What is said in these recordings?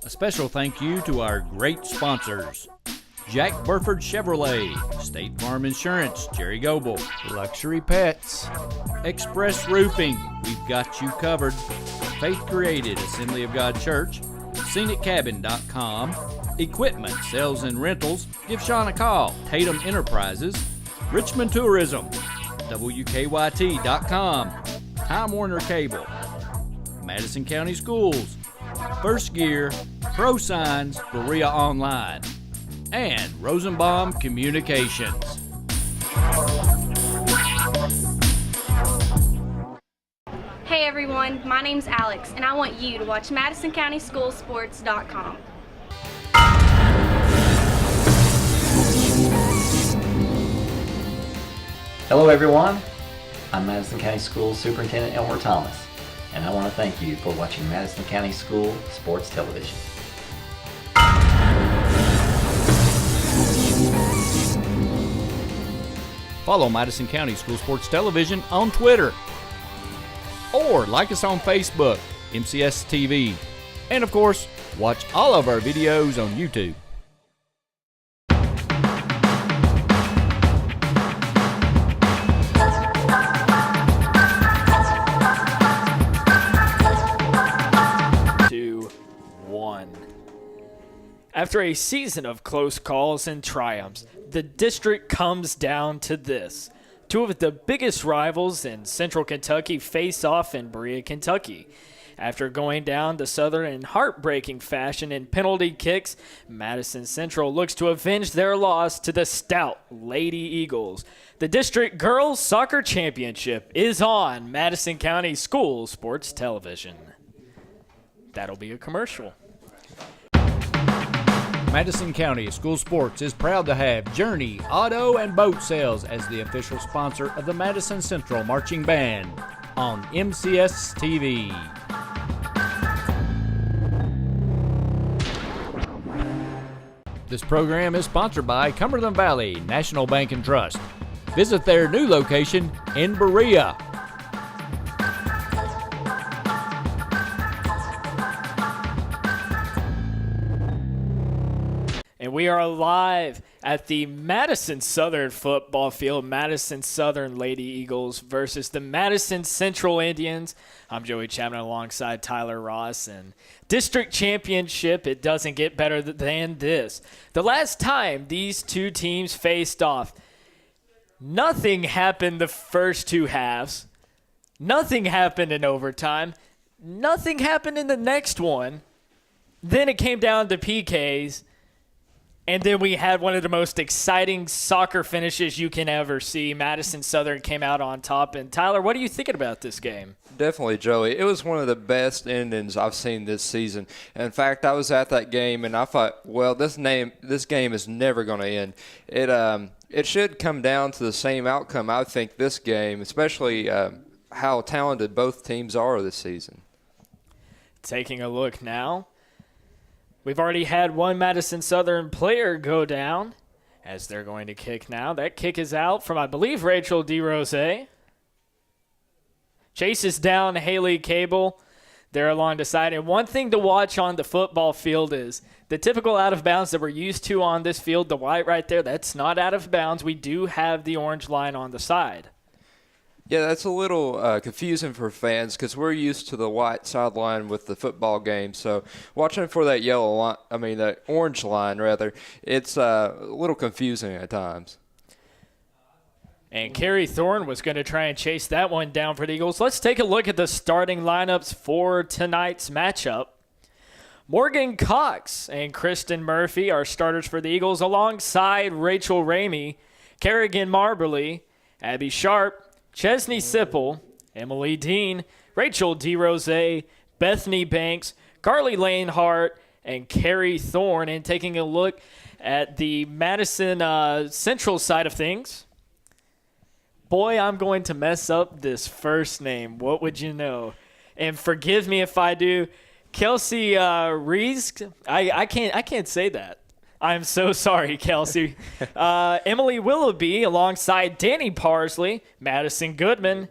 A special thank you to our great sponsors: Jack Burford Chevrolet, State Farm Insurance, Jerry Goble, Luxury Pets, Express Roofing, we've got you covered, Faith Created, Assembly of God Church, ScenicCabin.com, Equipment, Sales and Rentals, give Sean a call, Tatum Enterprises, Richmond Tourism, WKYT.com, Time Warner Cable, Madison County Schools, First Gear, Pro Signs, Berea Online, and Rosenbaum Communications. Hey everyone, my name's Alex, and I want you to watch MadisonCountySchoolSports.com. Hello everyone, I'm Madison County Schools Superintendent Elmer Thomas, and I want to thank you for watching Madison County School Sports Television. Follow Madison County School Sports Television on Twitter, or like us on Facebook, MCS TV, and of course, watch all of our videos on YouTube. After a season of close calls and triumphs, the district comes down to this. Two of the biggest rivals in Central Kentucky face off in Berea, Kentucky. After going down to Southern in heartbreaking fashion in penalty kicks, Madison Central looks to avenge their loss to the stout Lady Eagles. The District Girls Soccer Championship is on Madison County School Sports Television. That'll be a commercial. Madison County School Sports is proud to have Journey Auto and Boat Sales as the official sponsor of the Madison Central Marching Band on MCS TV. This program is sponsored by Cumberland Valley National Bank and Trust. Visit their new location in Berea. And we are live at the Madison Southern football field. Madison Southern Lady Eagles versus the Madison Central Indians. I'm Joey Chapman alongside Tyler Ross. And district championship, it doesn't get better than this. The last time these two teams faced off, nothing happened the first two halves. Nothing happened in overtime. Nothing happened in the next one. Then it came down to PKs. And then we had one of the most exciting soccer finishes you can ever see. Madison Southern came out on top. And Tyler, what are you thinking about this game? Definitely, Joey. It was one of the best endings I've seen this season. In fact, I was at that game, and I thought, well, this game is never going to end. It should come down to the same outcome, I think, this game, especially how talented both teams are this season. Taking a look now. We've already had one Madison Southern player go down as they're going to kick now. That kick is out from, I believe, Rachel DeRose. Chases down Haley Cable there along the side. And one thing to watch on the football field is the typical out of bounds that we're used to on this field. The white right there, that's not out of bounds. We do have the orange line on the side. Yeah, that's a little confusing for fans because we're used to the white sideline with the football game. So watching for that yellow line, that orange line rather, it's a little confusing at times. And Carrie Thorne was going to try and chase that one down for the Eagles. Let's take a look at the starting lineups for tonight's matchup. Morgan Cox and Kristen Murphy are starters for the Eagles alongside Rachel Ramey, Kerrigan Marberly, Abby Sharp, Chesney Sipple, Emily Dean, Rachel DeRose, Bethany Banks, Carly Lane Hart, and Carrie Thorne. And taking a look at the Madison Central side of things. Boy, I'm going to mess up this first name. What would you know? And forgive me if I do. Kelsey Rees. I can't say that. I'm so sorry, Kelsey. Emily Willoughby alongside Danny Parsley, Madison Goodman,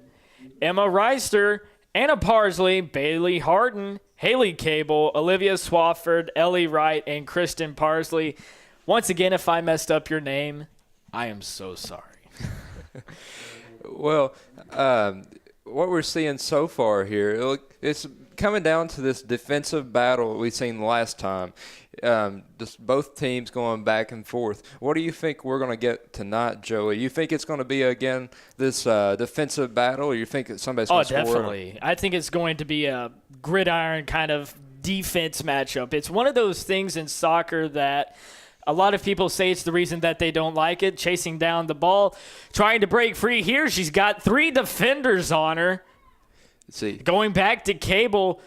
Emma Reister, Anna Parsley, Bailey Harden, Haley Cable, Olivia Swafford, Ellie Wright, and Kristen Parsley. Once again, if I messed up your name, I am so sorry. Well, what we're seeing so far here, it's coming down to this defensive battle we've seen last time. Just both teams going back and forth. What do you think we're going to get tonight, Joey? You think it's going to be, again, this defensive battle, or you think that somebody's going to score? Oh, definitely. I think it's going to be a gridiron kind of defense matchup. It's one of those things in soccer that a lot of people say it's the reason that they don't like it, chasing down the ball, trying to break free here. She's got 3 defenders on her. Let's see. Going back to Cable,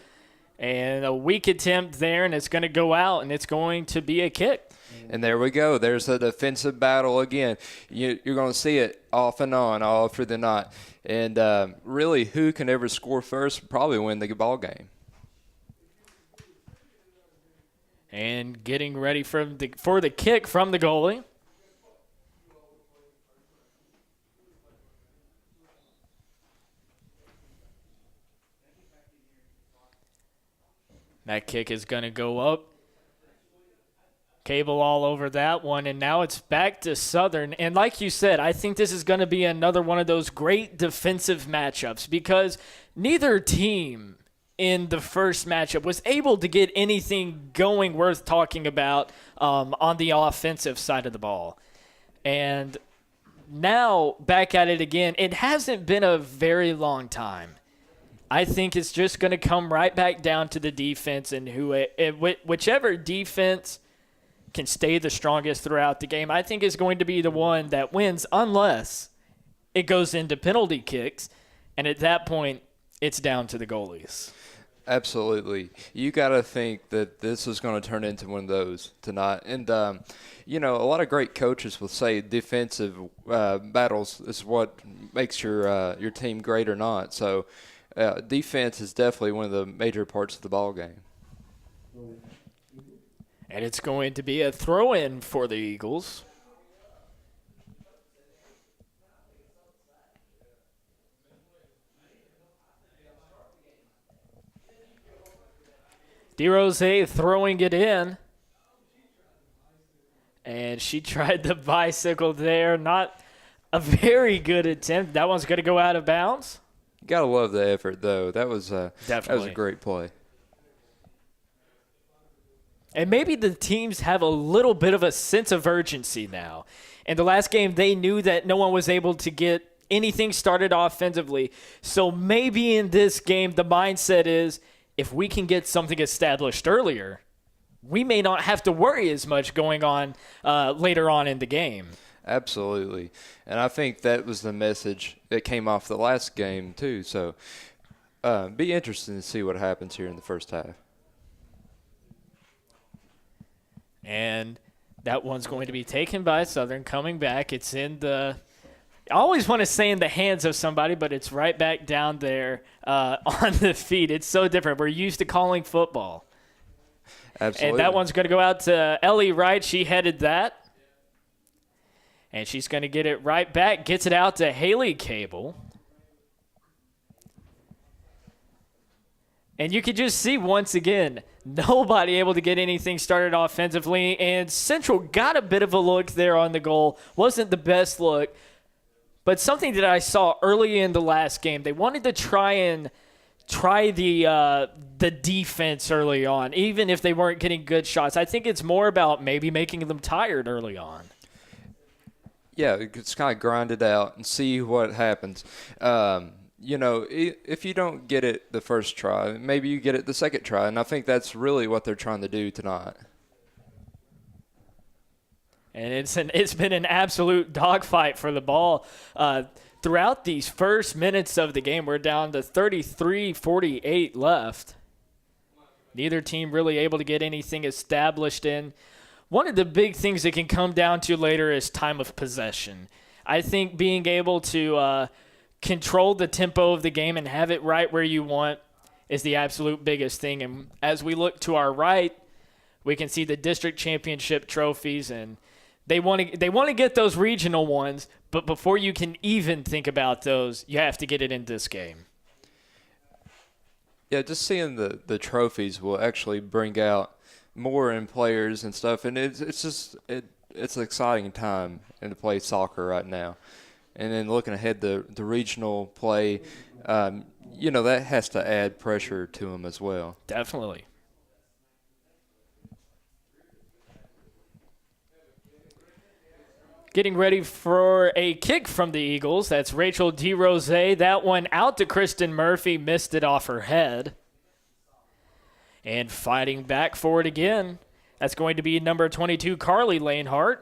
and a weak attempt there, and it's going to go out, and it's going to be a kick. And there we go. There's a defensive battle again. You're going to see it off and on all through the night. And really, who can ever score first probably win the ball game. And getting ready for the kick from the goalie. That kick is going to go up. Cable all over that one, and now it's back to Southern. And like you said, I think this is going to be another one of those great defensive matchups because neither team in the first matchup was able to get anything going worth talking about on the offensive side of the ball. And now back at it again. It hasn't been a very long time. I think it's just going to come right back down to the defense, and whichever defense can stay the strongest throughout the game, I think is going to be the one that wins unless it goes into penalty kicks, and at that point, it's down to the goalies. Absolutely. You got to think that this is going to turn into one of those tonight. And, a lot of great coaches will say defensive battles is what makes your team great or not. So defense is definitely one of the major parts of the ball game. And it's going to be a throw-in for the Eagles. DeRose throwing it in. And she tried the bicycle there. Not a very good attempt. That one's going to go out of bounds. You got to love the effort, though. That was a great play. And maybe the teams have a little bit of a sense of urgency now. In the last game, they knew that no one was able to get anything started offensively. So maybe in this game, the mindset is, if we can get something established earlier, we may not have to worry as much going on later on in the game. Absolutely. And I think that was the message that came off the last game, too. So be interesting to see what happens here in the first half. And that one's going to be taken by Southern, coming back. It's in the – I always want to say in the hands of somebody, but it's right back down there on the feet. It's so different. We're used to calling football. Absolutely. And that one's going to go out to Ellie Wright. She headed that. And she's going to get it right back. Gets it out to Haley Cable. And you could just see once again, nobody able to get anything started offensively. And Central got a bit of a look there on the goal. Wasn't the best look. But something that I saw early in the last game, they wanted to try the defense early on, even if they weren't getting good shots. I think it's more about maybe making them tired early on. Yeah, it's kind of grind it out and see what happens. If you don't get it the first try, maybe you get it the second try, and I think that's really what they're trying to do tonight. And it's been an absolute dogfight for the ball. Throughout these first minutes of the game, we're down to 33-48 left. Neither team really able to get anything established in. One of the big things it can come down to later is time of possession. I think being able to control the tempo of the game and have it right where you want is the absolute biggest thing. And as we look to our right, we can see the district championship trophies, and they want to get those regional ones, but before you can even think about those, you have to get it in this game. Yeah, just seeing the trophies will actually bring out more in players and stuff, and it's an exciting time to play soccer right now. And then looking ahead, the regional play, that has to add pressure to them as well. Definitely. Getting ready for a kick from the Eagles. That's Rachel DeRose. That one out to Kristen Murphy. Missed it off her head. And fighting back for it again. That's going to be number 22, Carly Lanehart.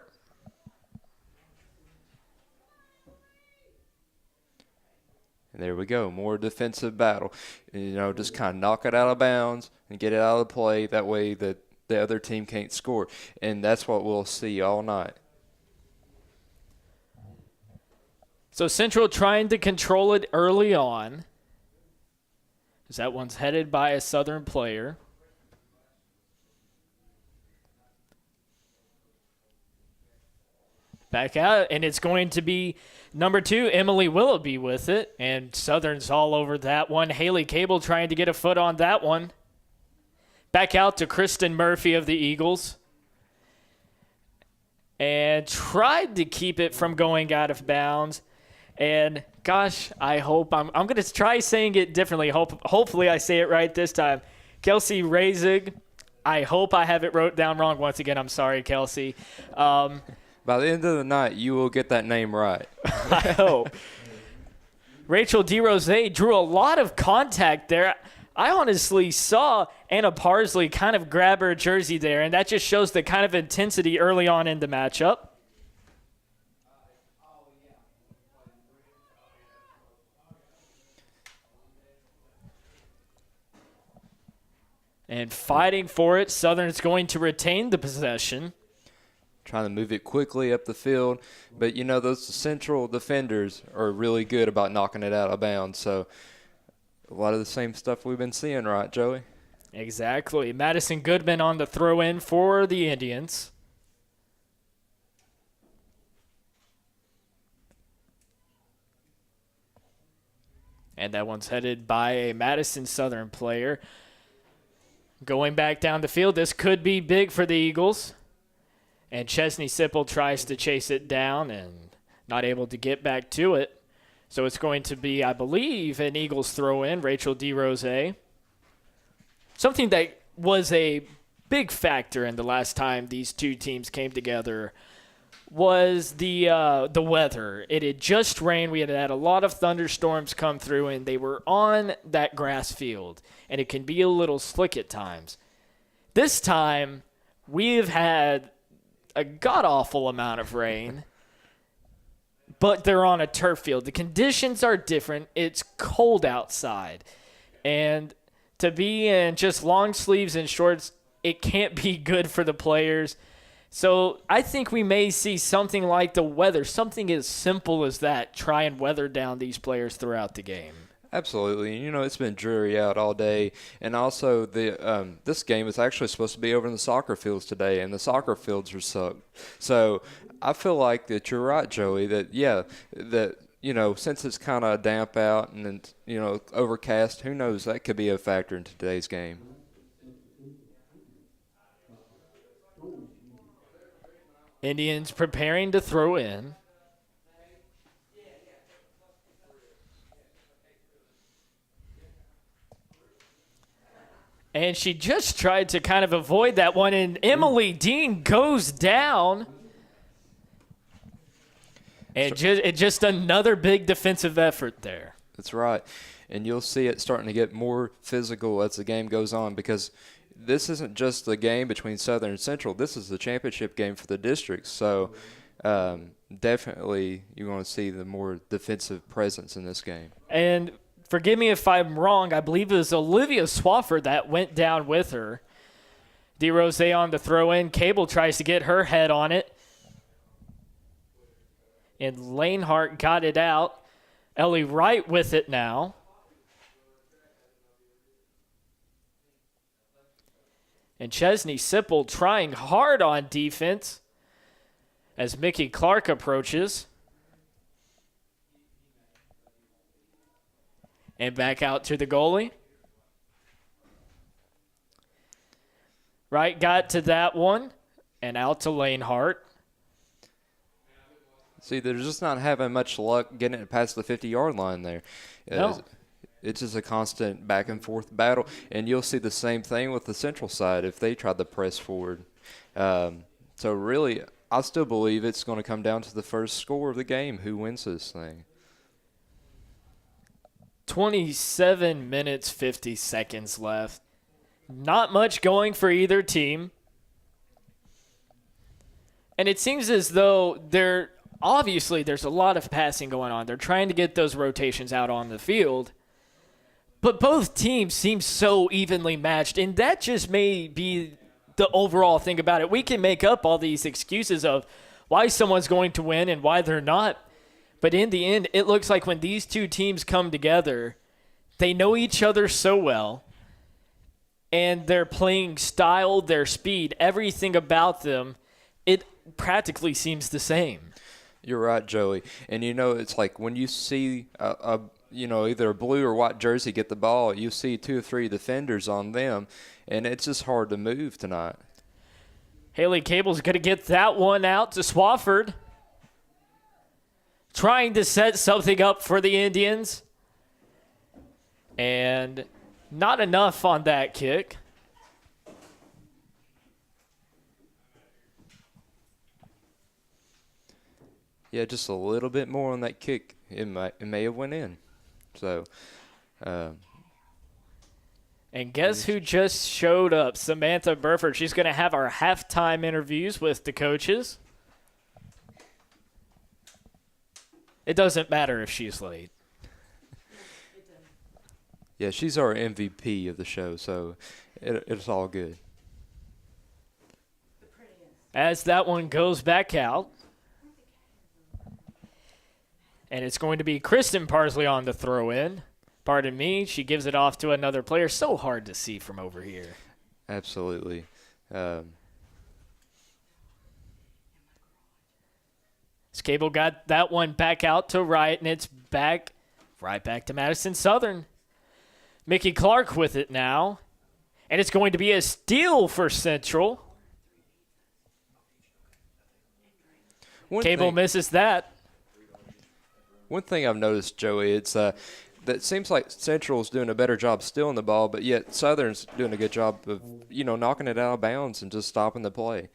And there we go. More defensive battle. Just kind of knock it out of bounds and get it out of the play. That way that the other team can't score. And that's what we'll see all night. So Central trying to control it early on. As that one's headed by a Southern player. Back out, and it's going to be number 2, Emily Willoughby with it. And Southern's all over that one. Haley Cable trying to get a foot on that one. Back out to Kristen Murphy of the Eagles. And tried to keep it from going out of bounds. And gosh, I hope I'm going to try saying it differently. Hopefully I say it right this time. Kelsey Razig. I hope I have it wrote down wrong once again. I'm sorry, Kelsey. By the end of the night, you will get that name right. I hope. Rachel DeRose drew a lot of contact there. I honestly saw Anna Parsley kind of grab her jersey there, and that just shows the kind of intensity early on in the matchup. And fighting for it, Southern's going to retain the possession. Trying to move it quickly up the field. But, those Central defenders are really good about knocking it out of bounds. So a lot of the same stuff we've been seeing, right, Joey? Exactly. Madison Goodman on the throw-in for the Indians. And that one's headed by a Madison Southern player. Going back down the field, this could be big for the Eagles. And Chesney Sipple tries to chase it down and not able to get back to it. So it's going to be, I believe, an Eagles throw-in, Rachel DeRose. Something that was a big factor in the last time these two teams came together was the weather. It had just rained. We had had a lot of thunderstorms come through, and they were on that grass field. And it can be a little slick at times. This time, we've had a god-awful amount of rain, but they're on a turf field. The conditions are different. It's cold outside. And to be in just long sleeves and shorts, it can't be good for the players. So I think we may see something like the weather, something as simple as that, try and weather down these players throughout the game. Absolutely. It's been dreary out all day. And also, this game is actually supposed to be over in the soccer fields today, and the soccer fields are soaked. So I feel like that you're right, Joey, since it's kind of damp out and, overcast, who knows, that could be a factor in today's game. Indians preparing to throw in. And she just tried to kind of avoid that one, and Emily Dean goes down. And just another big defensive effort there. That's right. And you'll see it starting to get more physical as the game goes on, because this isn't just the game between Southern and Central. This is the championship game for the districts. So definitely you want to see the more defensive presence in this game. And forgive me if I'm wrong, I believe it was Olivia Swafford that went down with her. DeRose on the throw-in. Cable tries to get her head on it. And Lanehart got it out. Ellie Wright with it now. And Chesney Sipple trying hard on defense as Mickey Clark approaches. And back out to the goalie. Wright got to that one and out to Lane Hart. See, they're just not having much luck getting it past the 50-yard line there. No. It's just a constant back-and-forth battle, and you'll see the same thing with the Central side if they try to press forward. So really, I still believe it's going to come down to the first score of the game, who wins this thing. 27 minutes, 50 seconds left. Not much going for either team. And it seems as though obviously there's a lot of passing going on. They're trying to get those rotations out on the field. But both teams seem so evenly matched, and that just may be the overall thing about it. We can make up all these excuses of why someone's going to win and why they're not. But in the end, it looks like when these two teams come together, they know each other so well, and their playing style, their speed, everything about them, it practically seems the same. You're right, Joey. And, it's like when you see either a blue or white jersey get the ball, you see 2 or 3 defenders on them, and it's just hard to move tonight. Haley Cable's going to get that one out to Swafford. Trying to set something up for the Indians. And not enough on that kick. Yeah, just a little bit more on that kick. It may have went in. So, and guess who just showed up? Samantha Burford. She's going to have our halftime interviews with the coaches. It doesn't matter if she's late. Yeah, she's our MVP of the show, so it's all good. As that one goes back out. And it's going to be Kristen Parsley on the throw-in. Pardon me, she gives it off to another player. So hard to see from over here. Absolutely. Cable got that one back out to Wright, and it's right back to Madison Southern. Mickey Clark with it now. And it's going to be a steal for Central. Cable misses that. One thing I've noticed, Joey, it's that it seems like Central's doing a better job stealing the ball, but yet Southern's doing a good job of, knocking it out of bounds and just stopping the play.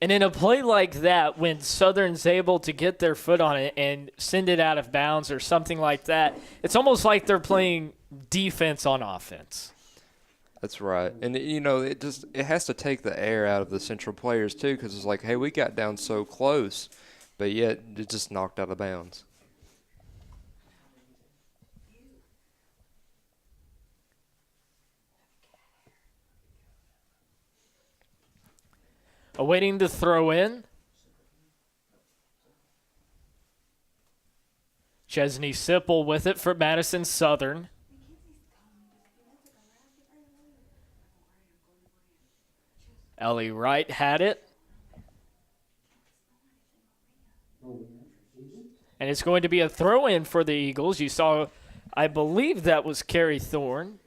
And in a play like that, when Southern's able to get their foot on it and send it out of bounds or something like that, it's almost like they're playing defense on offense. That's right. And, it has to take the air out of the Central players, too, because it's like, hey, we got down so close, but yet it just knocked out of bounds. Awaiting the throw in. Chesney Sipple with it for Madison Southern. Ellie Wright had it. And it's going to be a throw in for the Eagles. You saw, I believe that was Carrie Thorne.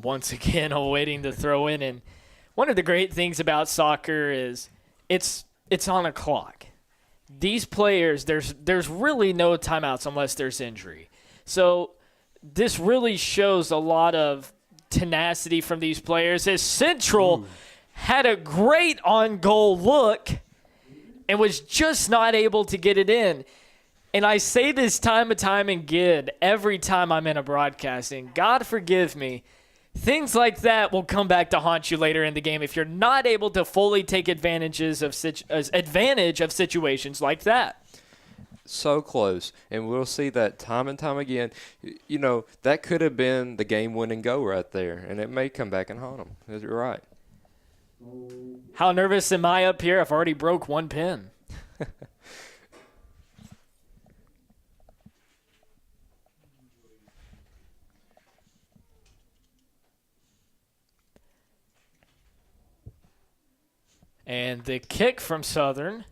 Once again, awaiting the throw in. And one of the great things about soccer is it's on a clock. These players, there's really no timeouts unless there's injury. So this really shows a lot of tenacity from these players as Central had a great on-goal look and was just not able to get it in. And I say this time and time again every time I'm in a broadcasting. God forgive me. Things like that will come back to haunt you later in the game if you're not able to fully take advantage of situations like that. So close, and we'll see that time and time again. That could have been the game-winning goal right there, and it may come back and haunt them. You're right. How nervous am I up here? I've already broke one pin. And the kick from Southern.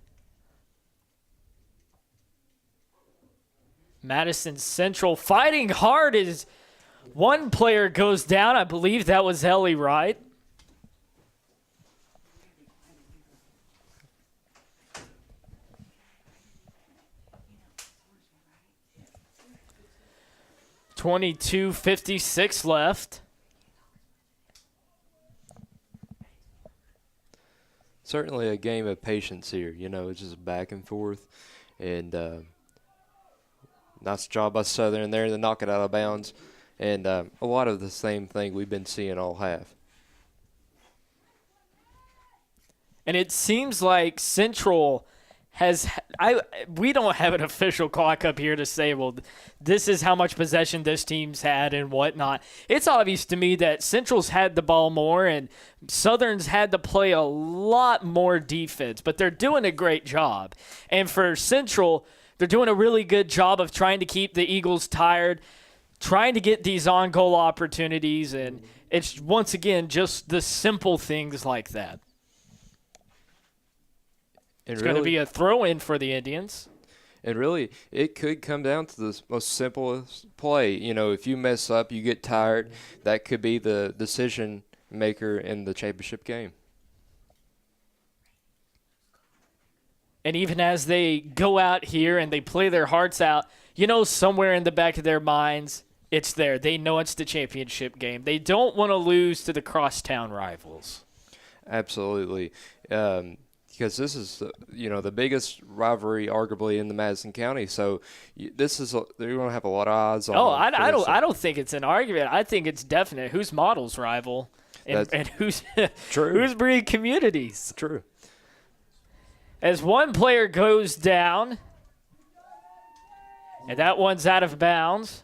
Madison Central fighting hard as one player goes down. I believe that was Ellie Wright. .22:56 left. Certainly a game of patience here. You know, it's just back and forth. And nice job by Southern there to knock it out of bounds. And a lot of the same thing we've been seeing all half. And it seems like Central we don't have an official clock up here to say, well, this is how much possession this team's had and whatnot. It's obvious to me that Central's had the ball more and Southern's had to play a lot more defense, but they're doing a great job. And for Central, they're doing a really good job of trying to keep the Eagles tired, trying to get these on-goal opportunities, and it's, once again, just the simple things like that. It's going to be a throw-in for the Indians. And really, it could come down to the most simplest play. You know, if you mess up, you get tired, that could be the decision maker in the championship game. And even as they go out here and they play their hearts out, you know, somewhere in the back of their minds, it's there. They know it's the championship game. They don't want to lose to the crosstown rivals. Absolutely. Because this is, the biggest rivalry arguably in the Madison County. So they're going to have a lot of odds on. Oh, I don't think it's an argument. I think it's definite. Who's Model's rival, and who's true. Who's Berea Communities? True. As one player goes down, and that one's out of bounds.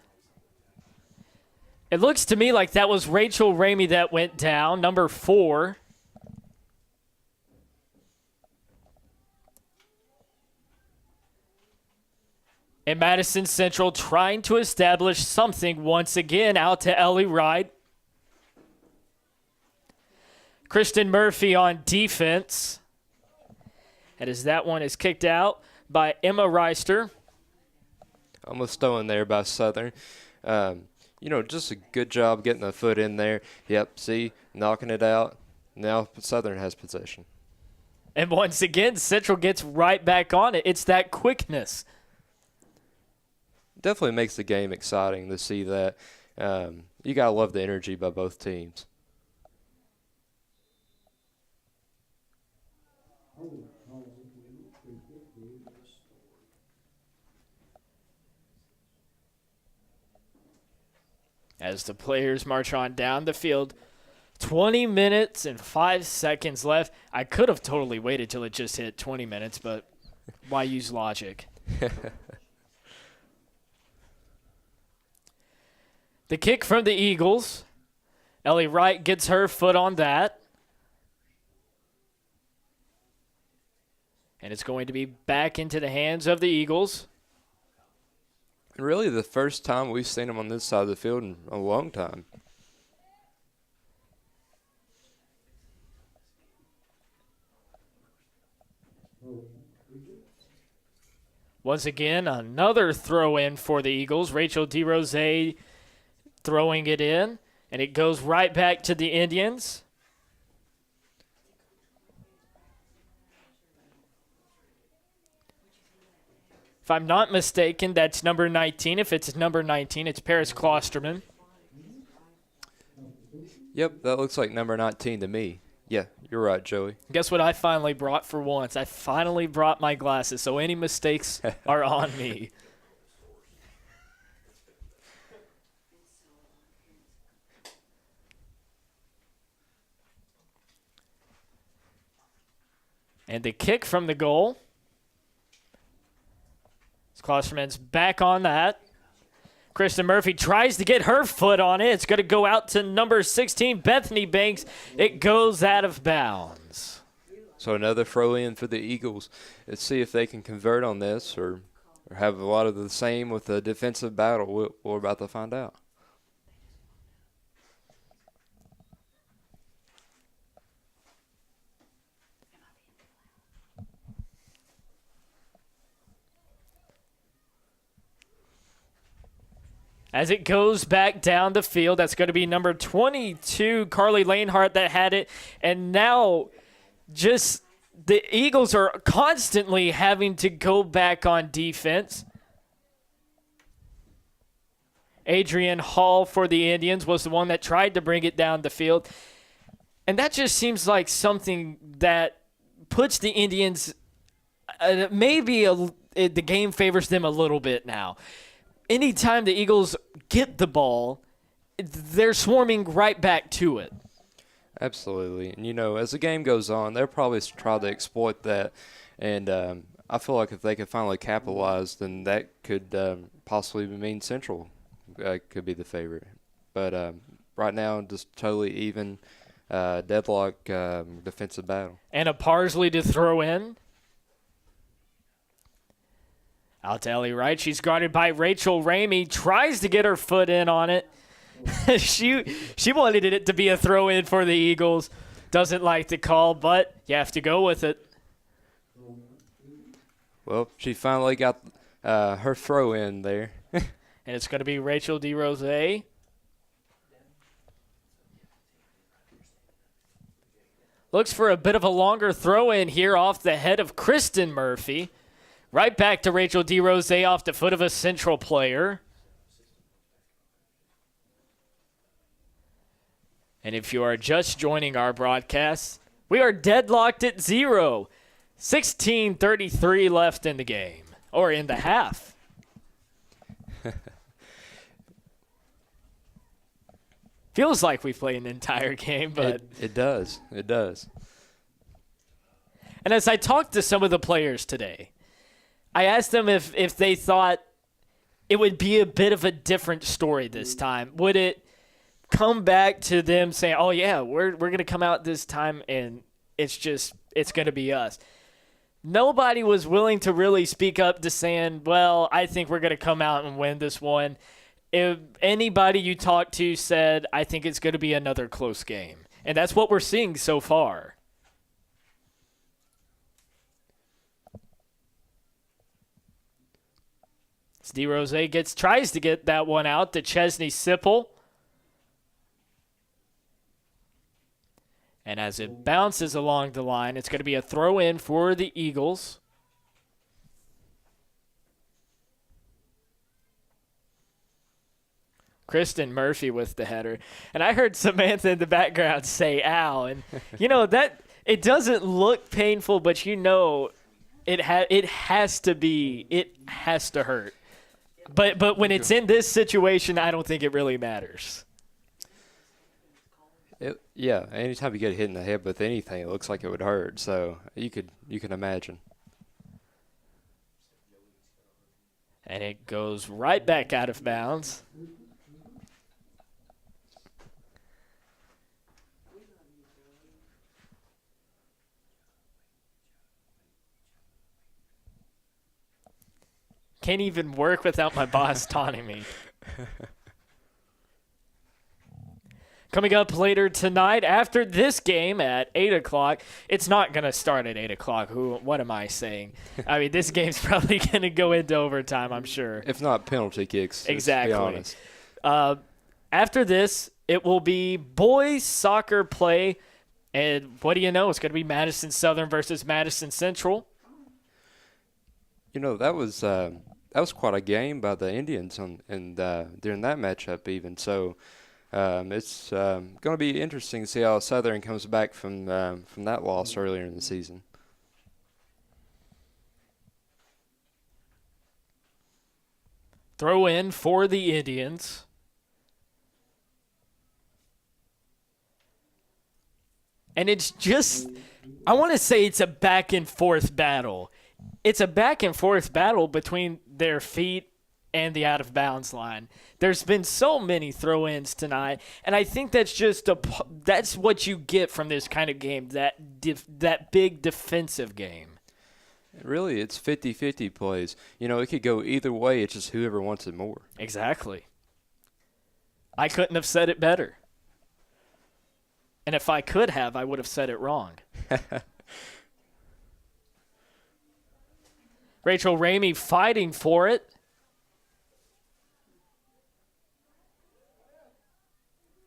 It looks to me like that was Rachel Ramey that went down, number 4. And Madison Central trying to establish something once again out to Ellie Wright. Kristen Murphy on defense. And as that one is kicked out by Emma Reister. Almost stolen there by Southern. Just a good job getting the foot in there. Yep, see, knocking it out. Now Southern has possession. And once again, Central gets right back on it. It's that quickness. Definitely makes the game exciting to see that. You got to love the energy by both teams. As the players march on down the field, 20 minutes and 5 seconds left. I could have totally waited till it just hit 20 minutes, but why use logic? The kick from the Eagles. Ellie Wright gets her foot on that. And it's going to be back into the hands of the Eagles. Really the first time we've seen them on this side of the field in a long time. Once again, another throw-in for the Eagles. Rachel DeRose throwing it in, and it goes right back to the Indians. If I'm not mistaken, that's number 19. If it's number 19, it's Paris Klosterman. Yep, that looks like number 19 to me. Yeah, you're right, Joey. Guess what I finally brought for once? I finally brought my glasses, so any mistakes are on me. And the kick from the goal. Klosterman's back on that. Kristen Murphy tries to get her foot on it. It's going to go out to number 16, Bethany Banks. It goes out of bounds. So another throw-in for the Eagles. Let's see if they can convert on this or have a lot of the same with the defensive battle. We're about to find out. As it goes back down the field, that's going to be number 22, Carly Lanehart, that had it. And now just the Eagles are constantly having to go back on defense. Adrian Hall for the Indians was the one that tried to bring it down the field. And that just seems like something that puts the Indians, the game favors them a little bit now. Anytime the Eagles get the ball, they're swarming right back to it. Absolutely. And, as the game goes on, they'll probably try to exploit that. And I feel like if they could finally capitalize, then that could possibly mean Central could be the favorite. But right now, just totally even deadlock defensive battle. And a Parsley to throw in. Out to Ellie Wright. She's guarded by Rachel Ramey. Tries to get her foot in on it. She wanted it to be a throw-in for the Eagles. Doesn't like the call, but you have to go with it. Well, she finally got her throw-in there. And it's going to be Rachel DeRose. Looks for a bit of a longer throw-in here off the head of Kristen Murphy. Right back to Rachel DeRose off the foot of a Central player. And if you are just joining our broadcast, we are deadlocked at 0. 16:33 left in the game, or in the half. Feels like we played an entire game, but it does. It does. And as I talked to some of the players today, I asked them if they thought it would be a bit of a different story this time. Would it come back to them saying, oh, yeah, we're going to come out this time and it's going to be us? Nobody was willing to really speak up to saying, well, I think we're going to come out and win this one. If anybody you talked to said, I think it's going to be another close game. And that's what we're seeing so far. DeRose tries to get that one out to Chesney Sipple. And as it bounces along the line, it's going to be a throw-in for the Eagles. Kristen Murphy with the header. And I heard Samantha in the background say, ow. And, that it doesn't look painful, but it has to hurt. But when it's in this situation, I don't think it really matters. Anytime you get hit in the head with anything, it looks like it would hurt. So you can imagine. And it goes right back out of bounds. Can't even work without my boss taunting me. Coming up later tonight, after this game at 8 o'clock, it's not going to start at 8 o'clock. What am I saying? I mean, this game's probably going to go into overtime, I'm sure. If not penalty kicks, exactly. Let's be honest. After this, it will be boys soccer play. And what do you know? It's going to be Madison Southern versus Madison Central. That was quite a game by the Indians during that matchup even. So it's going to be interesting to see how Southern comes back from that loss earlier in the season. Throw in for the Indians. And it's just, I want to say it's a back and forth battle. It's a back and forth battle between their feet and the out of bounds line. There's been so many throw-ins tonight, and I think that's that's what you get from this kind of game, that big defensive game. Really, it's 50-50 plays. It could go either way. It's just whoever wants it more. Exactly. I couldn't have said it better. And if I could have, I would have said it wrong. Rachel Ramey fighting for it.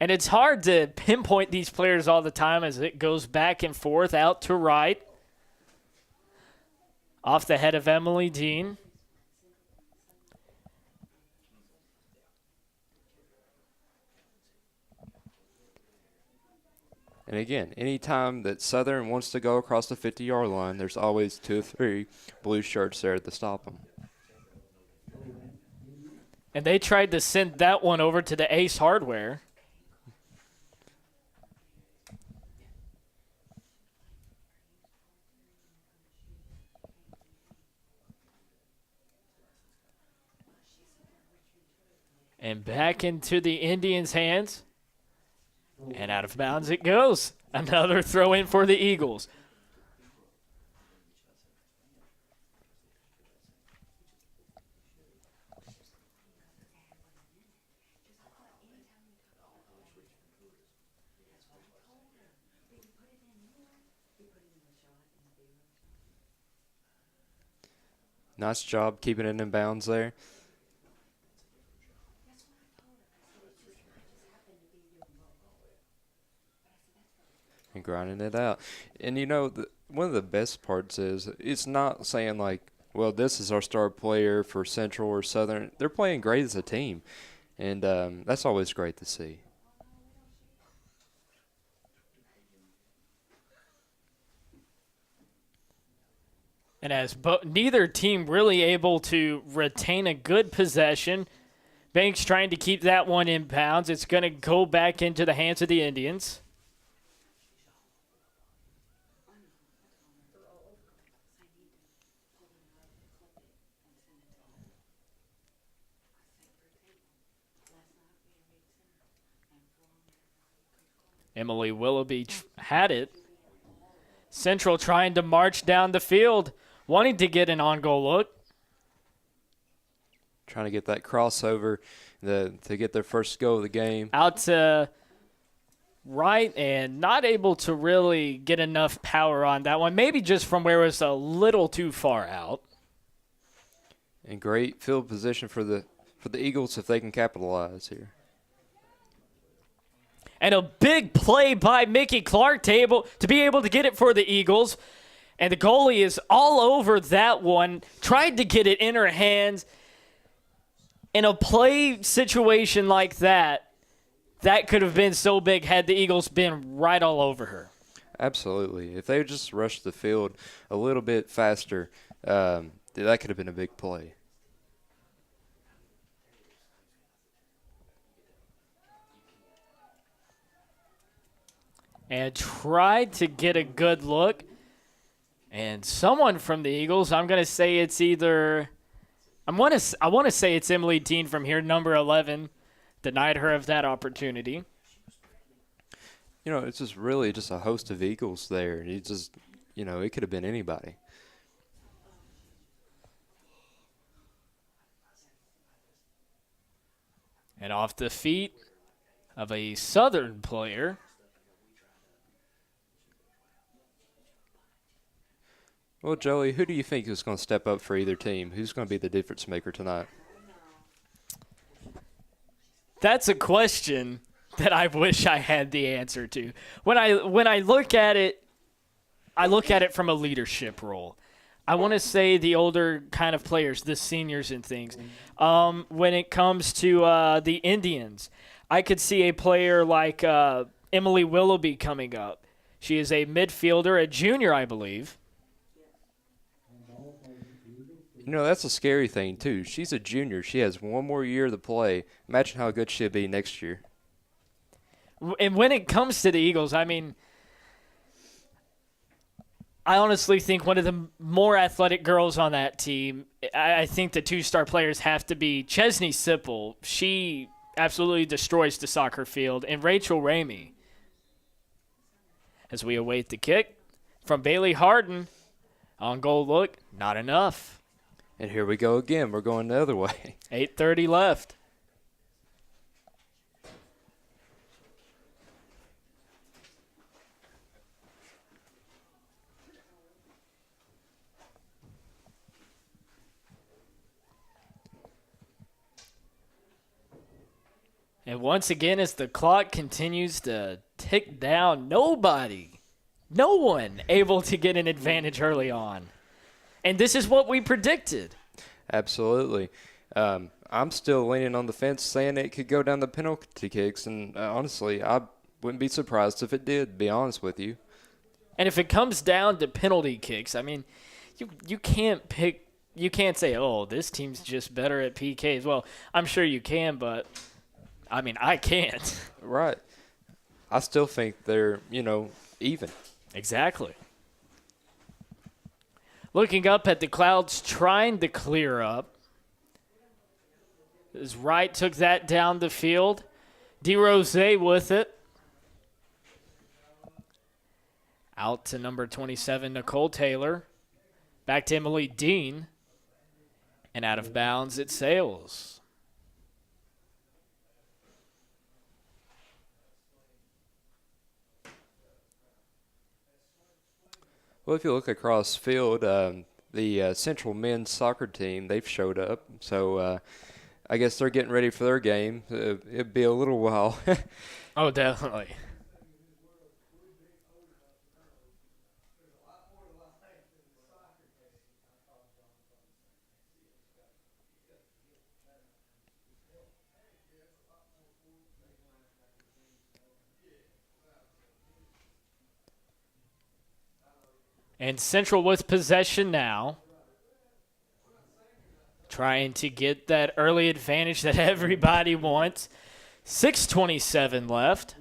And it's hard to pinpoint these players all the time as it goes back and forth out to right. Off the head of Emily Dean. And again, anytime that Southern wants to go across the 50-yard line, there's always 2 or 3 blue shirts there to stop them. And they tried to send that one over to the Ace Hardware. And back into the Indians' hands. And out of bounds it goes. Another throw in for the Eagles. Nice job keeping it in bounds there. And grinding it out. And, you know, one of the best parts is it's not saying, like, well, this is our star player for Central or Southern. They're playing great as a team, and that's always great to see. And as neither team really able to retain a good possession, Banks trying to keep that one in bounds. It's going to go back into the hands of the Indians. Emily Willoughby had it. Central trying to march down the field, wanting to get an on-goal look. Trying to get that crossover to get their first go of the game. Out to right and not able to really get enough power on that one. Maybe just from where it was a little too far out. And great field position for the Eagles if they can capitalize here. And a big play by Mickey Clark to be able to get it for the Eagles. And the goalie is all over that one, tried to get it in her hands. In a play situation like that, that could have been so big had the Eagles been right all over her. Absolutely. If they just rushed the field a little bit faster, that could have been a big play. And tried to get a good look. And someone from the Eagles, I'm going to say it's either I want to say it's Emily Dean from here, number 11, denied her of that opportunity. You know, it's just really just a host of Eagles there. It just, you know, it could have been anybody. And off the feet of a Southern player. Well, Joey, who do you think is going to step up for either team? Who's going to be the difference maker tonight? That's a question that I wish I had the answer to. When I look at it, I look at it from a leadership role. I want to say the older kind of players, the seniors and things. When it comes to the Indians, I could see a player like Emily Willoughby coming up. She is a midfielder, a junior, I believe. You know, that's a scary thing, too. She's a junior. She has one more year to play. Imagine how good she'll be next year. And when it comes to the Eagles, I mean, I honestly think one of the more athletic girls on that team, I think the two-star players have to be Chesney Sipple. She absolutely destroys the soccer field. And Rachel Ramey. As we await the kick from Bailey Harden. On goal look, not enough. And here we go again. We're going the other way. 8:30 left. And once again, as the clock continues to tick down, no one able to get an advantage early on. And this is what we predicted. Absolutely. I'm still leaning on the fence saying it could go down the penalty kicks, and honestly, I wouldn't be surprised if it did, to be honest with you. And if it comes down to penalty kicks, I mean, you can't say, oh, this team's just better at PKs. Well, I'm sure you can, but, I mean, I can't. Right. I still think they're, even. Exactly. Looking up at the clouds, trying to clear up. As Wright took that down the field. DeRose with it. Out to number 27, Nicole Taylor. Back to Emily Dean. And out of bounds, it sails. Well, if you look across field, the Central men's soccer team, they've showed up. So I guess they're getting ready for their game. It'll be a little while. Oh, definitely. And Central with possession now. Trying to get that early advantage that everybody wants. 6:27 left.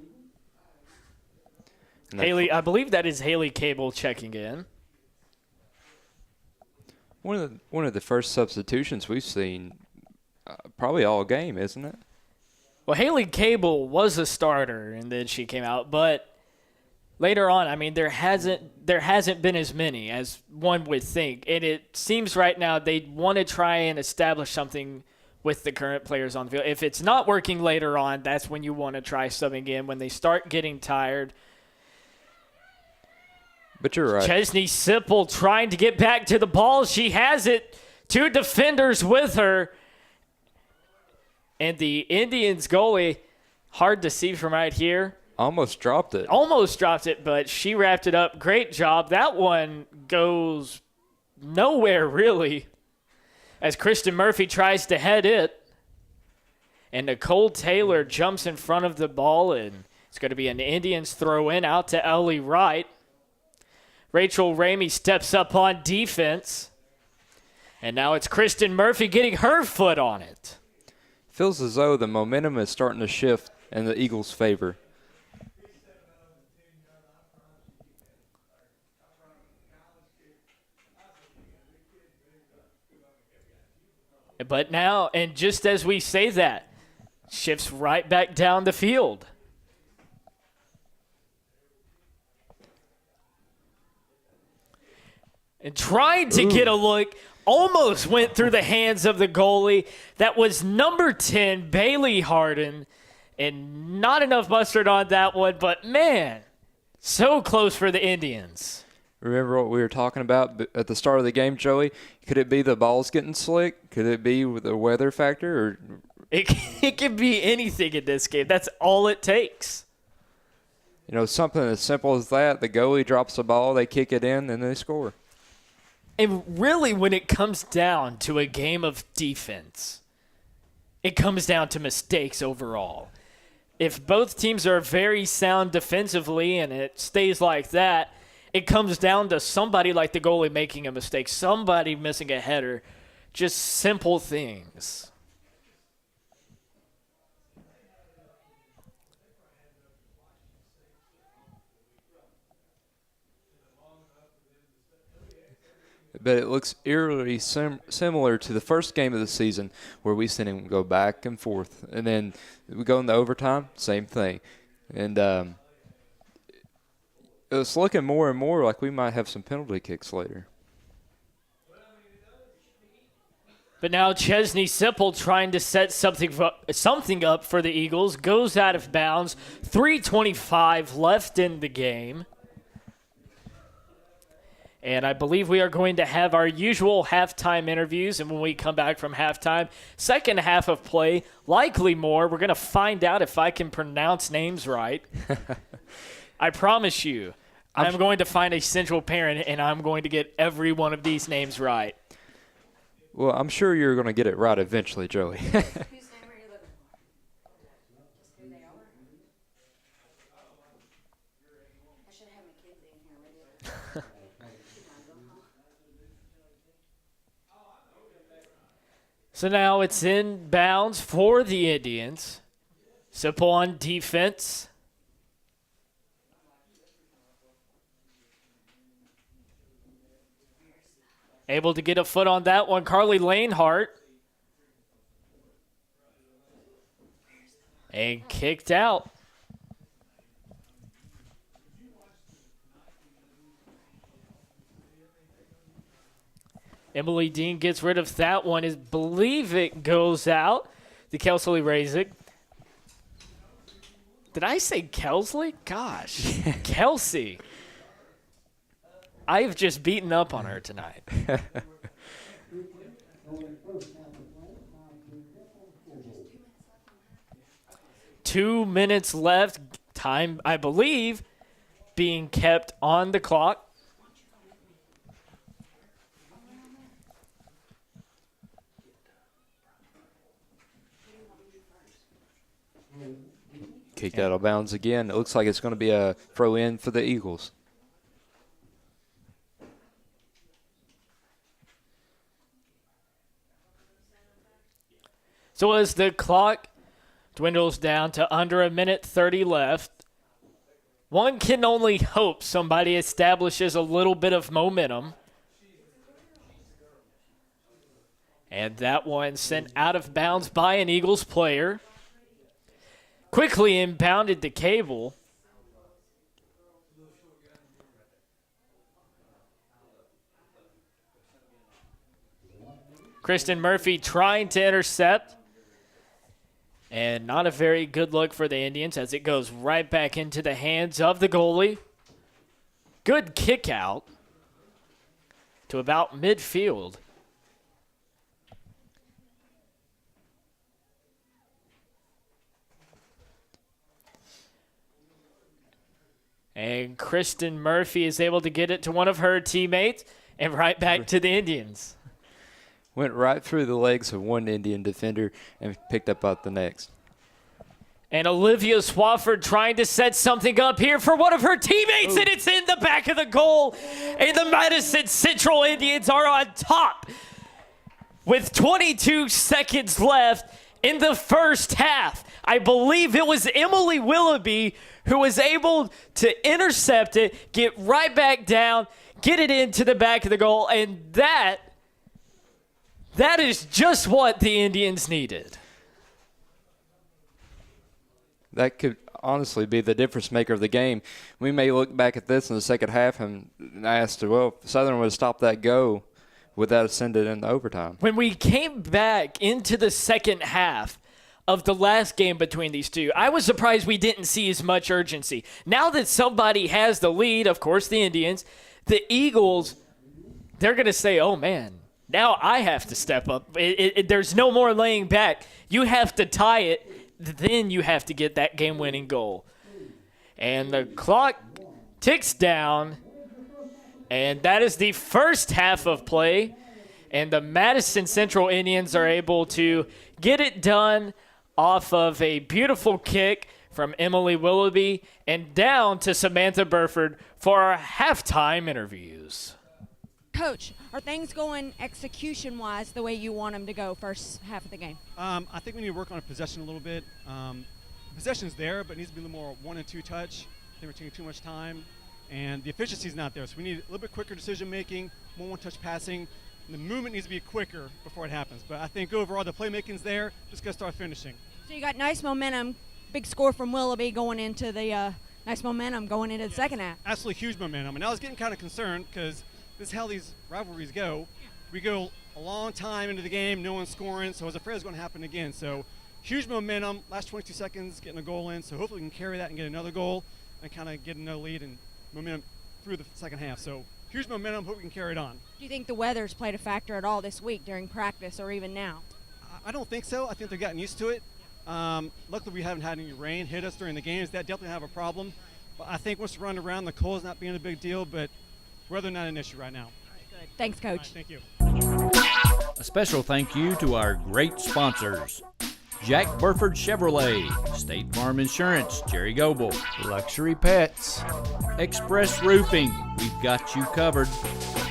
Haley, I believe that is Haley Cable checking in. One of the first substitutions we've seen probably all game, isn't it? Well, Haley Cable was a starter, and then she came out. But later on, I mean, there hasn't been as many as one would think. And it seems right now they want to try and establish something with the current players on the field. If it's not working later on, that's when you want to try something again, when they start getting tired. But you're right. Chesney Sipple trying to get back to the ball. She has it. Two defenders with her. And the Indians goalie, hard to see from right here. Almost dropped it. But she wrapped it up. Great job. That one goes nowhere, really, as Kristen Murphy tries to head it. And Nicole Taylor jumps in front of the ball, and it's going to be an Indians throw-in out to Ellie Wright. Rachel Ramey steps up on defense. And now it's Kristen Murphy getting her foot on it. Feels as though the momentum is starting to shift in the Eagles' favor. But now, and just as we say that, shifts right back down the field. And trying to get a look, almost went through the hands of the goalie. That was number 10, Bailey Harden. And not enough mustard on that one, but man, so close for the Indians. Remember what we were talking about at the start of the game, Joey? Could it be the balls getting slick? Could it be the weather factor? Or It could be anything in this game. That's all it takes. Something as simple as that. The goalie drops the ball, they kick it in, and they score. And really, when it comes down to a game of defense, it comes down to mistakes overall. If both teams are very sound defensively and it stays like that, it comes down to somebody like the goalie making a mistake, somebody missing a header, just simple things. But it looks eerily similar to the first game of the season where we seen him go back and forth. And then we go into overtime, same thing. And it's looking more and more like we might have some penalty kicks later. But now Chesney Sipple trying to set something up for the Eagles. Goes out of bounds. 3:25 left in the game. And I believe we are going to have our usual halftime interviews. And when we come back from halftime, second half of play, likely more. We're going to find out if I can pronounce names right. I promise you, I'm going to find a central parent, and I'm going to get every one of these names right. Well, I'm sure you're going to get it right eventually, Joey. Whose name are you looking for? Just who they are? I should have my kids in here with you. So now it's in bounds for the Indians. Simple on defense. Able to get a foot on that one, Carly Lanehart. And kicked out. Emily Dean gets rid of that one. I believe it goes out to Kelsley Razik. Did I say Kelsley? Gosh, Kelsey. I've just beaten up on her tonight. 2 minutes left. Time, I believe, being kept on the clock. Kicked out of bounds again. It looks like it's going to be a throw in for the Eagles. So as the clock dwindles down to under a minute 30 left, one can only hope somebody establishes a little bit of momentum. And that one sent out of bounds by an Eagles player. Quickly impounded the cable. Kristen Murphy trying to intercept. And not a very good look for the Indians as it goes right back into the hands of the goalie. Good kick out to about midfield. And Kristen Murphy is able to get it to one of her teammates and right back to the Indians. Went right through the legs of one Indian defender and picked up the next. And Olivia Swafford trying to set something up here for one of her teammates, and it's in the back of the goal. And the Madison Central Indians are on top with 22 seconds left in the first half. I believe it was Emily Willoughby who was able to intercept it, get right back down, get it into the back of the goal, and that is just what the Indians needed. That could honestly be the difference maker of the game. We may look back at this in the second half and ask, well, if Southern would have stopped that go, would that have sent it into overtime? When we came back into the second half of the last game between these two, I was surprised we didn't see as much urgency. Now that somebody has the lead, of course the Indians, the Eagles, they're going to say, oh man, now I have to step up. There's no more laying back. You have to tie it, then you have to get that game-winning goal. And the clock ticks down, and that is the first half of play. And the Madison Central Indians are able to get it done off of a beautiful kick from Emily Willoughby and down to Samantha Burford for our halftime interviews. Coach, are things going execution-wise the way you want them to go first half of the game? I think we need to work on possession a little bit. Possession's there, but it needs to be a little more 1 and 2 touch. I think we're taking too much time, and the efficiency's not there. So we need a little bit quicker decision-making, more one-touch passing, and the movement needs to be quicker before it happens. But I think overall the playmaking's there. Just got to start finishing. So you got nice momentum, big score from Willoughby going into the nice momentum going into the second half. Absolutely huge momentum. And I was getting kind of concerned because this is how these rivalries go. We go a long time into the game, no one's scoring, so I was afraid it was going to happen again. So huge momentum, last 22 seconds, getting a goal in. So hopefully we can carry that and get another goal and kind of get another lead and momentum through the second half. So huge momentum. Hope we can carry it on. Do you think the weather's played a factor at all this week during practice or even now? I don't think so. I think they've gotten used to it. Luckily, we haven't had any rain hit us during the games. That definitely have a problem. But I think once we run around, the cold's not being a big deal, but weather not an issue right now. Good. Thanks, All right, Coach. thank you. A special thank you to our great sponsors: Jack Burford Chevrolet, State Farm Insurance, Jerry Goble, Luxury Pets, Express Roofing, we've got you covered,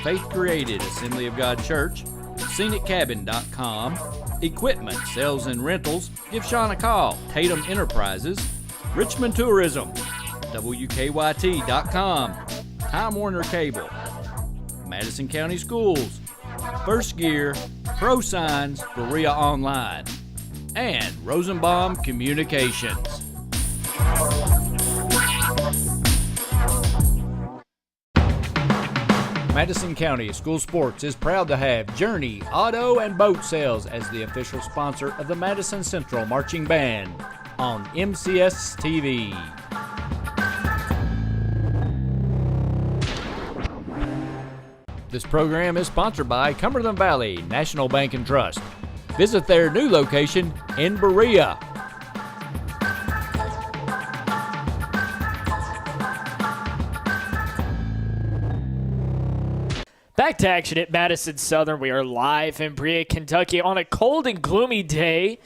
Faith Created, Assembly of God Church, ScenicCabin.com, Equipment, Sales and Rentals, give Sean a call, Tatum Enterprises, Richmond Tourism, WKYT.com, Time Warner Cable, Madison County Schools, First Gear, Pro Signs, Berea Online, and Rosenbaum Communications. Madison County School Sports is proud to have Journey Auto and Boat Sales as the official sponsor of the Madison Central Marching Band on MCS TV. This program is sponsored by Cumberland Valley National Bank and Trust. Visit their new location in Berea. Back to action at Madison Southern. We are live in Berea, Kentucky on a cold and gloomy day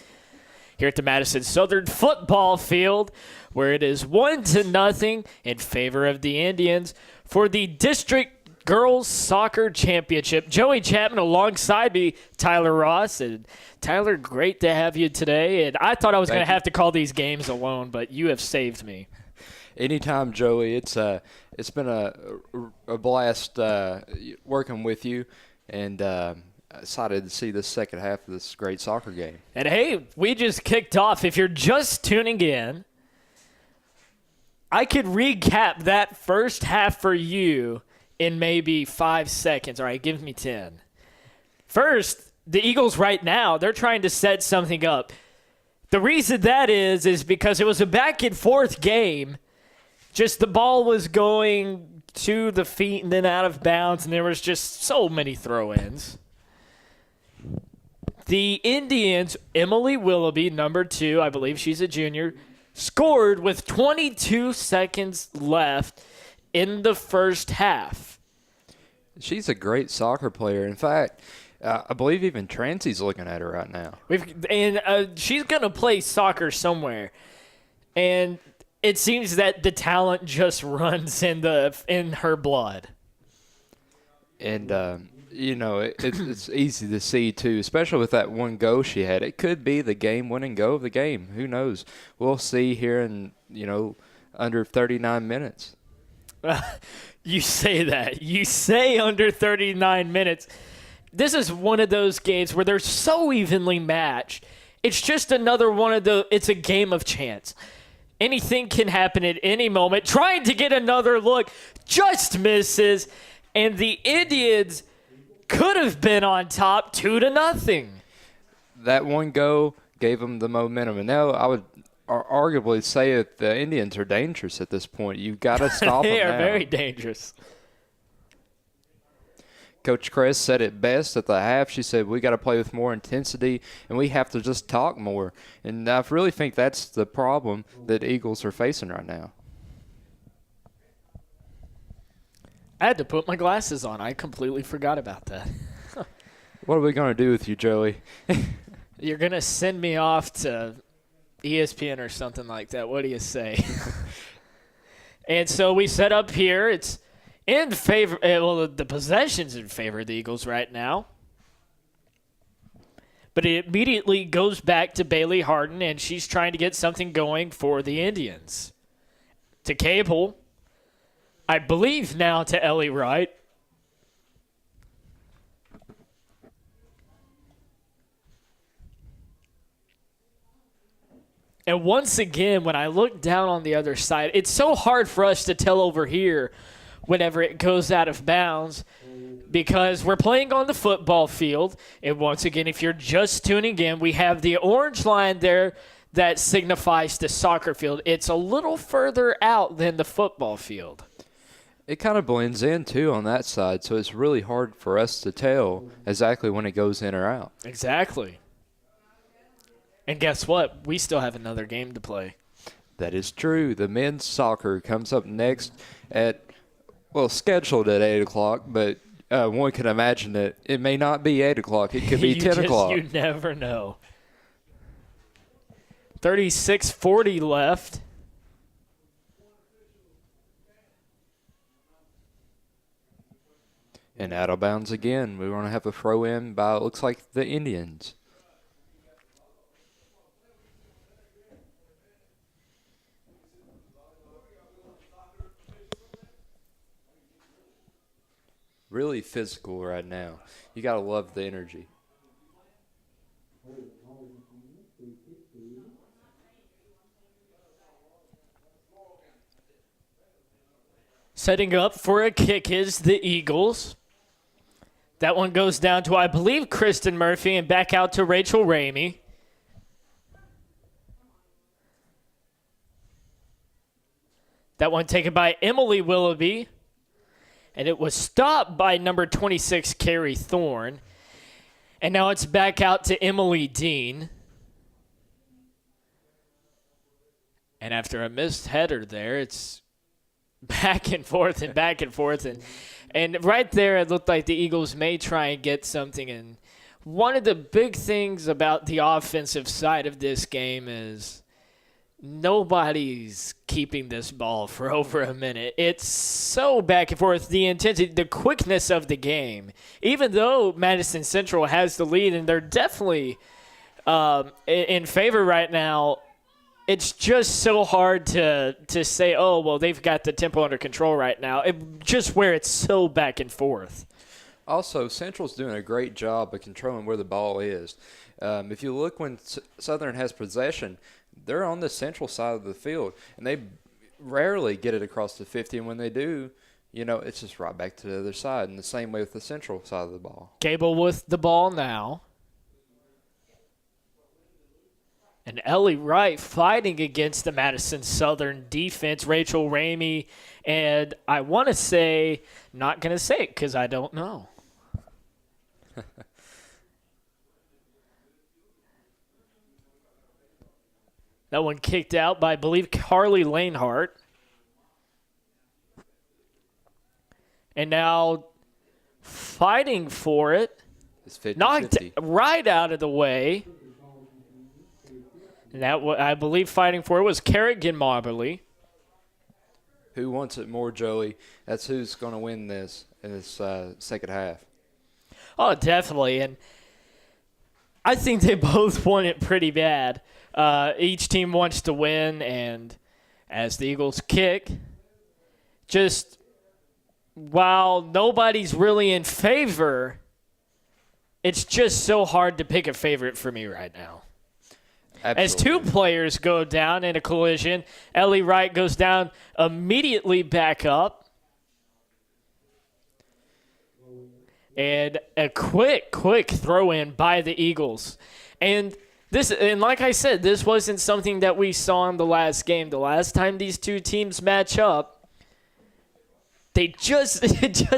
here at the Madison Southern football field, where it is 1-0 in favor of the Indians for the District Girls Soccer Championship. Joey Chapman alongside me, Tyler Ross. And Tyler, great to have you today. And I thought I was going to have to call these games alone, but you have saved me. Anytime, Joey. It's been a blast working with you, and excited to see the second half of this great soccer game. And hey, we just kicked off. If you're just tuning in, I could recap that first half for you in maybe 5 seconds. All right, give me 10. First, the Eagles right now, they're trying to set something up. The reason that is because it was a back-and-forth game. Just the ball was going to the feet and then out of bounds, and there was just so many throw-ins. The Indians, Emily Willoughby, number 2, I believe she's a junior, scored with 22 seconds left in the first half. She's a great soccer player. In fact, I believe even Trancy's looking at her right now. She's going to play soccer somewhere. And it seems that the talent just runs in her blood. And, it's easy to see, too, especially with that one goal she had. It could be the game-winning goal of the game. Who knows? We'll see here in, under 39 minutes. You say that. You say under 39 minutes. This is one of those games where they're so evenly matched. It's just another one of it's a game of chance. Anything can happen at any moment. Trying to get another look, just misses. And the Indians could have been on top 2-0. That one goal gave them the momentum. And now I would arguably say that the Indians are dangerous at this point. You've got to stop them They are now. very dangerous. Coach Kress said it best at the half. She said, we got to play with more intensity, and we have to just talk more. And I really think that's the problem that Eagles are facing right now. I had to put my glasses on. I completely forgot about that. What are we going to do with you, Joey? You're going to send me off to ESPN or something like that. What do you say? And so we set up here. It's in favor. The possession's in favor of the Eagles right now. But it immediately goes back to Bailey Harden, and she's trying to get something going for the Indians. To Cable. I believe now to Ellie Wright. And once again, when I look down on the other side, it's so hard for us to tell over here whenever it goes out of bounds because we're playing on the football field. And once again, if you're just tuning in, we have the orange line there that signifies the soccer field. It's a little further out than the football field. It kind of blends in, too, on that side, so it's really hard for us to tell exactly when it goes in or out. Exactly. And guess what? We still have another game to play. That is true. The men's soccer comes up next at, well, scheduled at 8 o'clock, but one can imagine that it may not be 8 o'clock. It could be 10 o'clock. You never know. 36:40 left. And out of bounds again. We're going to have a throw in by, it looks like, the Indians. Really physical right now. You got to love the energy. Setting up for a kick is the Eagles. That one goes down to, I believe, Kristen Murphy and back out to Rachel Ramey. That one taken by Emily Willoughby. And it was stopped by number 26, Carrie Thorne. And now it's back out to Emily Dean. And after a missed header there, it's back and forth and back and forth. And right there, it looked like the Eagles may try and get something. And one of the big things about the offensive side of this game is nobody's keeping this ball for over a minute. It's so back and forth. The intensity, the quickness of the game. Even though Madison Central has the lead, and they're definitely in favor right now, it's just so hard to say, oh, well, they've got the tempo under control right now. Just where it's so back and forth. Also, Central's doing a great job of controlling where the ball is. If you look when Southern has possession, they're on the central side of the field, and they rarely get it across the 50. And when they do, it's just right back to the other side. And the same way with the central side of the ball. Gable with the ball now. And Ellie Wright fighting against the Madison Southern defense. Rachel Ramey, and I want to say, not going to say it because I don't know. That one kicked out by, I believe, Carly Lanehart. And now fighting for it. It's 50-50. Knocked right out of the way. And that, I believe, fighting for it was Kerrigan Marberly. Who wants it more, Joey? That's who's going to win this in this second half. Oh, definitely. And I think they both want it pretty bad. Each team wants to win, and as the Eagles kick, just while nobody's really in favor, it's just so hard to pick a favorite for me right now. Absolutely. As two players go down in a collision, Ellie Wright goes down, immediately back up. And a quick throw in by the Eagles. And like I said, this wasn't something that we saw in the last game. The last time these two teams match up, it just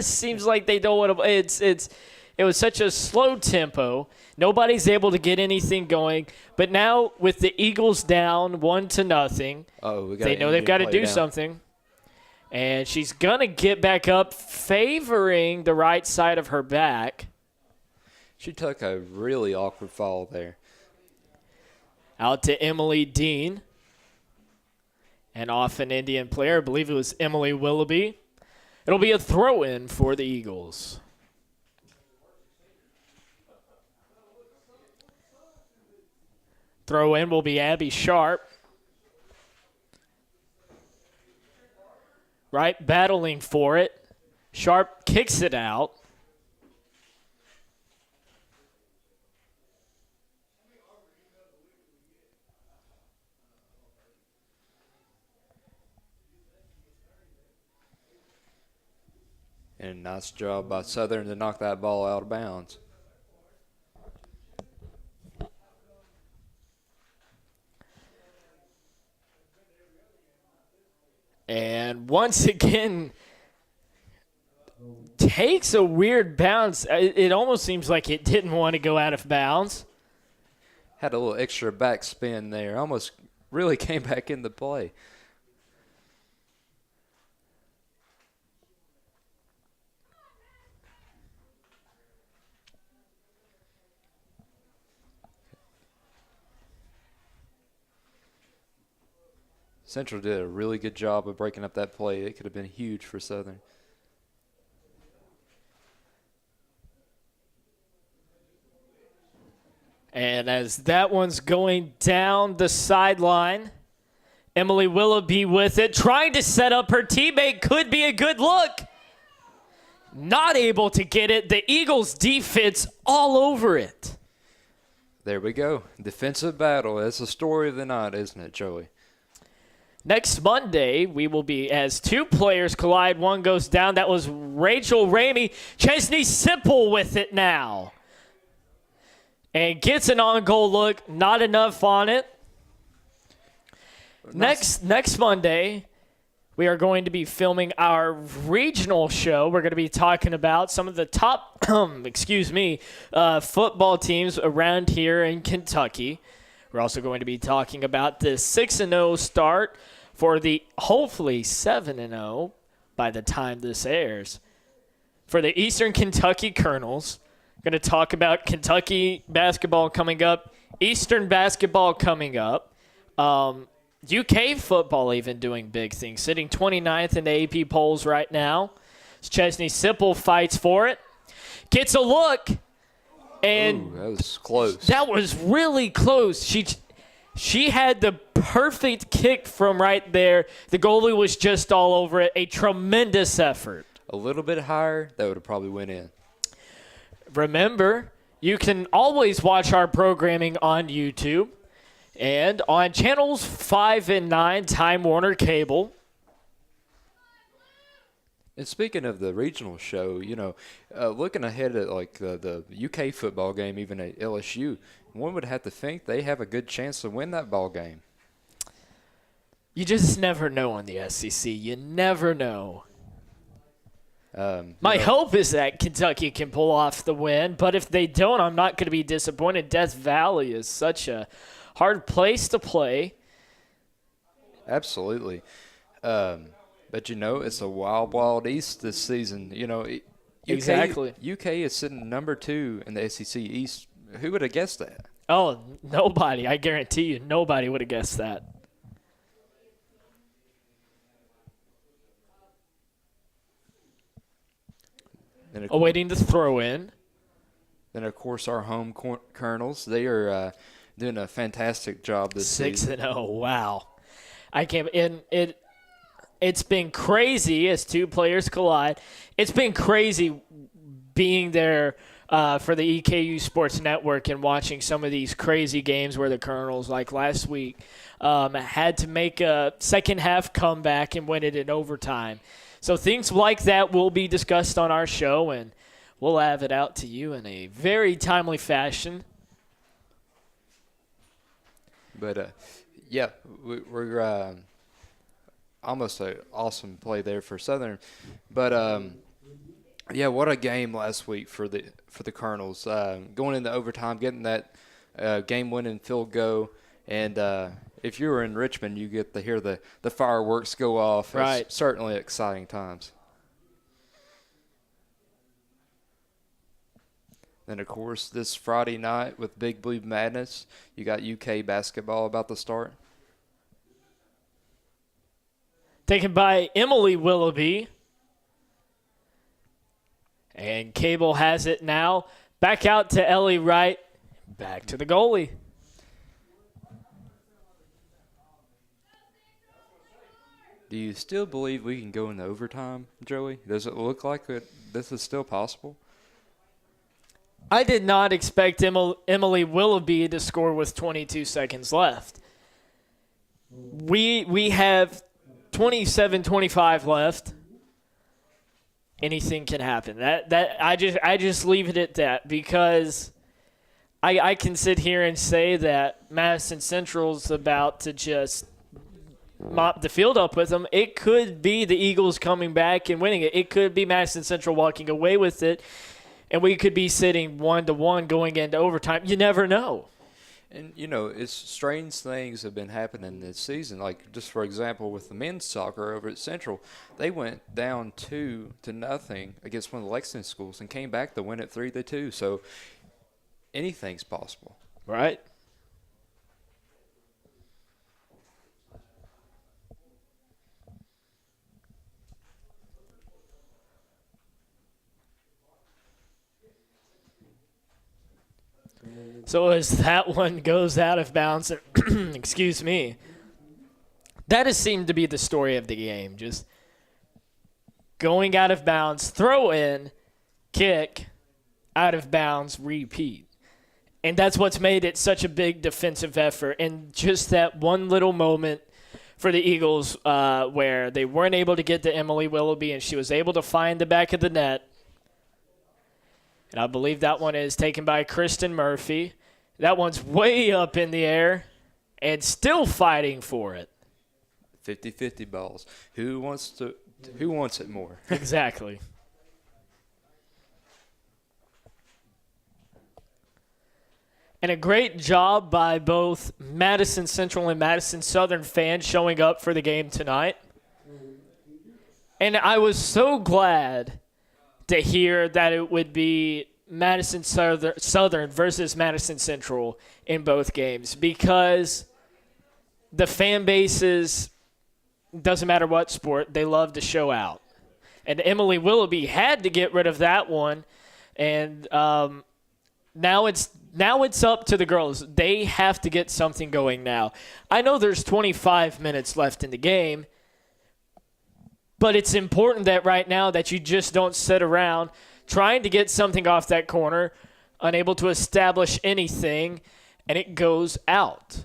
seems like they don't want to. It was such a slow tempo. Nobody's able to get anything going. But now with the Eagles down 1-0, they know they've got to do something. And she's going to get back up, favoring the right side of her back. She took a really awkward fall there. Out to Emily Dean. And off an Indian player. I believe it was Emily Willoughby. It'll be a throw-in for the Eagles. Throw in will be Abby Sharp. Right, battling for it. Sharp kicks it out. And nice job by Southern to knock that ball out of bounds. And once again, takes a weird bounce. It almost seems like it didn't want to go out of bounds. Had a little extra backspin there. Almost really came back into play. Central did a really good job of breaking up that play. It could have been huge for Southern. And as that one's going down the sideline, Emily Willoughby with it, trying to set up her teammate. Could be a good look. Not able to get it. The Eagles' defense all over it. There we go. Defensive battle. That's the story of the night, isn't it, Joey? Next Monday, we will be as two players collide. One goes down. That was Rachel Ramey. Chesney Simple with it now. And gets an on-goal look. Not enough on it. Next Monday, we are going to be filming our regional show. We're going to be talking about some of the top, football teams around here in Kentucky. We're also going to be talking about the 6-0 start for the hopefully 7-0 by the time this airs for the Eastern Kentucky Colonels. Going to talk about Kentucky basketball coming up, Eastern basketball coming up, UK football even doing big things, sitting 29th in the AP polls right now. Chesney Simple fights for it, gets a look, and that was close. That was really close. She had the perfect kick from right there. The goalie was just all over it. A tremendous effort. A little bit higher, that would have probably went in. Remember, you can always watch our programming on YouTube and on channels 5 and 9, Time Warner Cable. And speaking of the regional show, looking ahead at like the UK football game, even at LSU, one would have to think they have a good chance to win that ball game. You just never know in the SEC. You never know. My hope is that Kentucky can pull off the win, but if they don't, I'm not going to be disappointed. Death Valley is such a hard place to play. Absolutely. But, it's a wild, wild East this season. Exactly. UK is sitting number 2 in the SEC East. Who would have guessed that? Oh, nobody. I guarantee you, nobody would have guessed that. Awaiting the throw in. Then, of course, our home Colonels. They are doing a fantastic job this season. 6-0. Wow. I can't. It's been crazy as two players collide. It's been crazy being there for the EKU Sports Network and watching some of these crazy games where the Colonels, like last week, had to make a second-half comeback and win it in overtime. So things like that will be discussed on our show, and we'll have it out to you in a very timely fashion. But, we're almost an awesome play there for Southern. But, what a game last week for the Colonels. Going into overtime, getting that game-winning field goal, and if you were in Richmond, you get to hear the fireworks go off. Right. It's certainly exciting times. Then, of course, this Friday night with Big Blue Madness, you got UK basketball about to start. Taken by Emily Willoughby. And Cable has it now. Back out to Ellie Wright. Back to the goalie. Do you still believe we can go into overtime, Joey? Does it look like this is still possible? I did not expect Emily Willoughby to score with 22 seconds left. We have 27-25 left. Anything can happen. I just leave it at that because I can sit here and say that Madison Central's about to just mop the field up with them, it could be the Eagles coming back and winning it. It could be Madison Central walking away with it, and we could be sitting 1-1 going into overtime. You never know. And, it's strange things have been happening this season. Like, just for example, with the men's soccer over at Central, they went down 2-0 against one of the Lexington schools and came back to win it 3-2. So anything's possible. Right. So as that one goes out of bounds, excuse me, that has seemed to be the story of the game. Just going out of bounds, throw in, kick, out of bounds, repeat. And that's what's made it such a big defensive effort. And just that one little moment for the Eagles where they weren't able to get to Emily Willoughby and she was able to find the back of the net. And I believe that one is taken by Kristen Murphy. That one's way up in the air and still fighting for it. 50-50 balls. Who wants it more? Exactly. And a great job by both Madison Central and Madison Southern fans showing up for the game tonight. And I was so glad to hear that it would be Madison Southern versus Madison Central in both games, because the fan bases, doesn't matter what sport, they love to show out. And Emily Willoughby had to get rid of that one, and now it's up to the girls. They have to get something going now. I know there's 25 minutes left in the game, but it's important that right now that you just don't sit around trying to get something off that corner, unable to establish anything, and it goes out.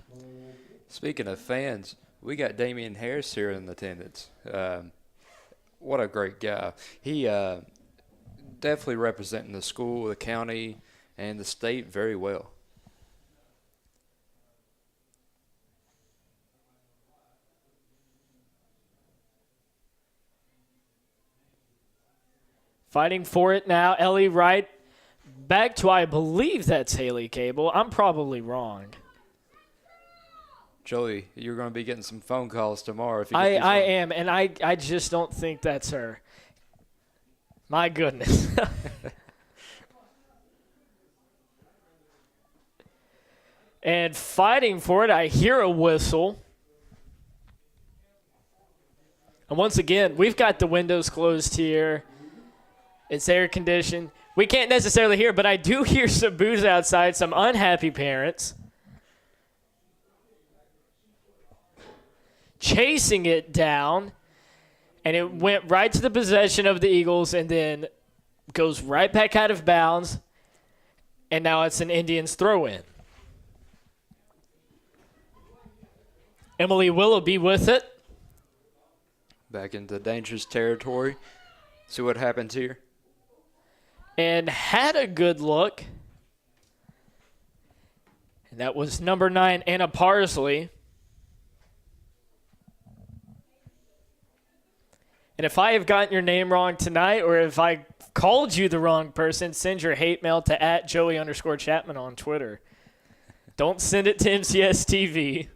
Speaking of fans, we got Damian Harris here in attendance. What a great guy. He definitely representing the school, the county, and the state very well. Fighting for it now, Ellie Wright. Back to, I believe that's Haley Cable. I'm probably wrong. Joey, you're going to be getting some phone calls tomorrow. If you I am, and I just don't think that's her. My goodness. And fighting for it, I hear a whistle. And once again, we've got the windows closed here. It's air conditioned. We can't necessarily hear, but I do hear some boos outside, some unhappy parents chasing it down, and it went right to the possession of the Eagles and then goes right back out of bounds, and now it's an Indians throw-in. Emily Willoughby with it. Back into dangerous territory. See what happens here. And had a good look. And that was number 9, Anna Parsley. And if I have gotten your name wrong tonight, or if I called you the wrong person, send your hate mail to @Joey_Chapman on Twitter. Don't send it to MCS TV.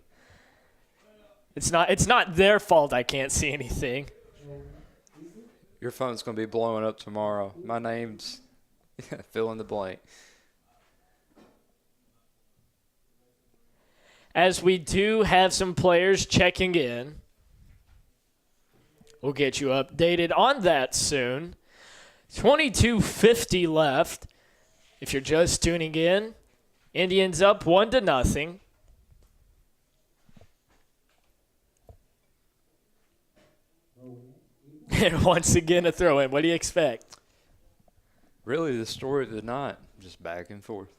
It's not their fault I can't see anything. Your phone's going to be blowing up tomorrow. My name's fill in the blank. As we do have some players checking in. We'll get you updated on that soon. 22:50 left. If you're just tuning in, Indians up 1-0. And once again, a throw-in. What do you expect? Really, the story of the night, just back and forth.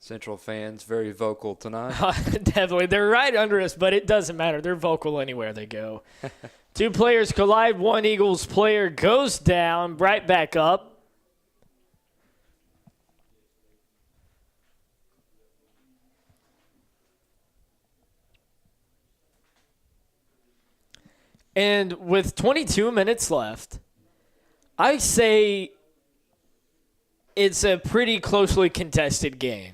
Central fans very vocal tonight. Definitely. They're right under us, but it doesn't matter. They're vocal anywhere they go. Two players collide. One Eagles player goes down, right back up. And with 22 minutes left, I say it's a pretty closely contested game.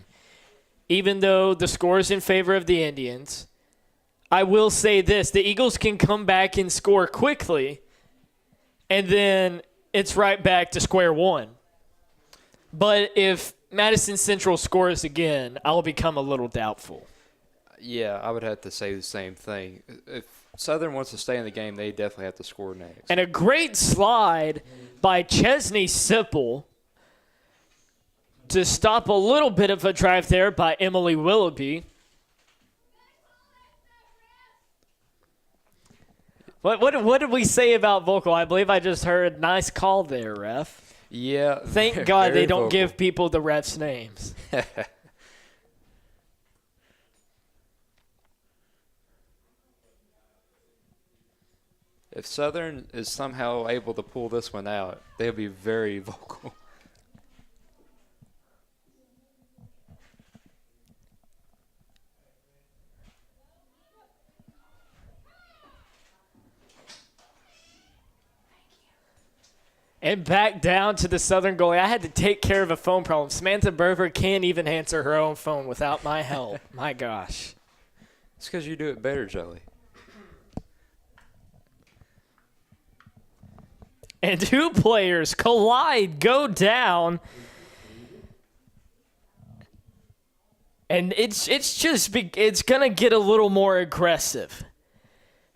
Even though the score is in favor of the Indians, I will say this. The Eagles can come back and score quickly, and then it's right back to square one. But if Madison Central scores again, I'll become a little doubtful. Yeah, I would have to say the same thing. If Southern wants to stay in the game, they definitely have to score next. And a great slide by Chesney Sipple to stop a little bit of a drive there by Emily Willoughby. What did we say about vocal? I believe I just heard nice call there, ref. Yeah. Thank God they don't vocal. give people the refs' names. If Southern is somehow able to pull this one out, they'll be very vocal. And back down to the Southern goalie. I had to take care of a phone problem. Samantha Berger can't even answer her own phone without my help. My gosh. It's because you do it better, Joey. And two players collide, go down. And it's going to get a little more aggressive.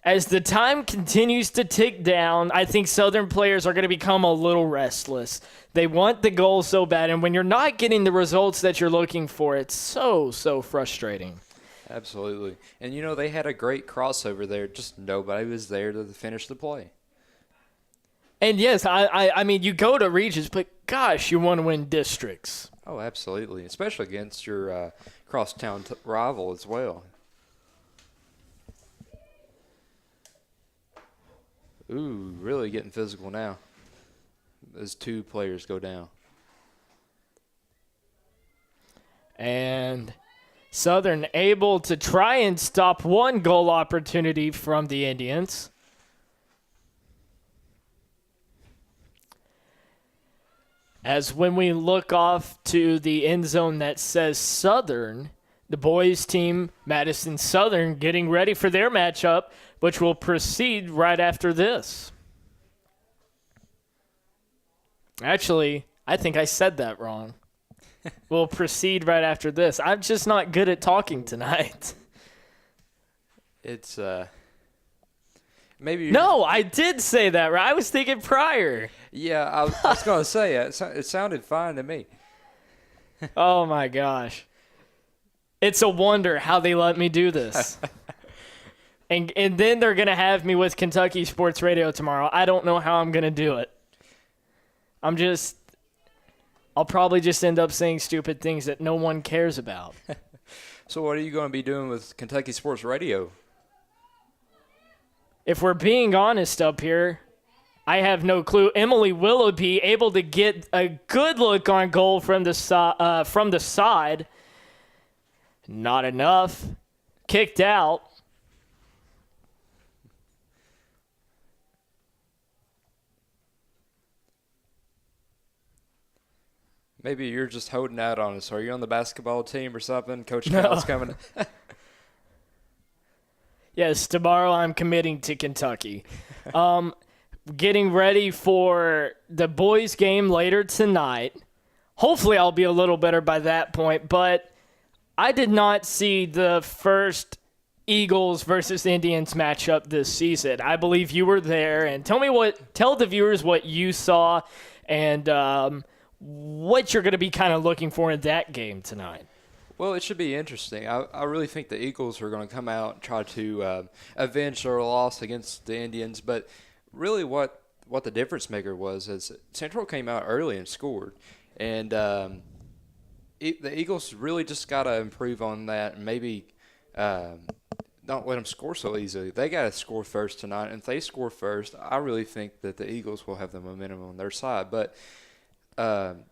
As the time continues to tick down, I think Southern players are going to become a little restless. They want the goal so bad, and when you're not getting the results that you're looking for, it's so frustrating. Absolutely. And, you know, they had a great crossover there. Just nobody was there to finish the play. And, yes, I mean, you go to regions, but, gosh, you want to win districts. Oh, absolutely, especially against your crosstown rival as well. Ooh, really getting physical now as two players go down. And Southern able to try and stop one goal opportunity from the Indians. As when we look off to the end zone that says Southern, the boys team, Madison Southern, getting ready for their matchup, which will proceed right after this. Actually, I think I said that wrong. We'll proceed right after this. I'm just not good at talking tonight. It's maybe. No, I did say that right. I was thinking prior. Yeah, I was going to say it sounded fine to me. Oh my gosh. It's a wonder how they let me do this. And then they're going to have me with Kentucky Sports Radio tomorrow. I don't know how I'm going to do it. I'll probably just end up saying stupid things that no one cares about. So what are you going to be doing with Kentucky Sports Radio? If we're being honest up here, I have no clue. Emily Willoughby able to get a good look on goal from the side. Not enough. Kicked out. Maybe you're just holding out on us. Are you on the basketball team or something? Coach Cal's coming. Yes, tomorrow I'm committing to Kentucky. Getting ready for the boys' game later tonight. Hopefully I'll be a little better by that point, but I did not see the first Eagles versus Indians matchup this season. I believe you were there, and tell the viewers what you saw and what you're going to be kind of looking for in that game tonight. Well, it should be interesting. I really think the Eagles are going to come out and try to avenge their loss against the Indians. But really what the difference maker was is Central came out early and scored. And the Eagles really just got to improve on that and maybe don't let them score so easily. They got to score first tonight. And if they score first, I really think that the Eagles will have the momentum on their side. But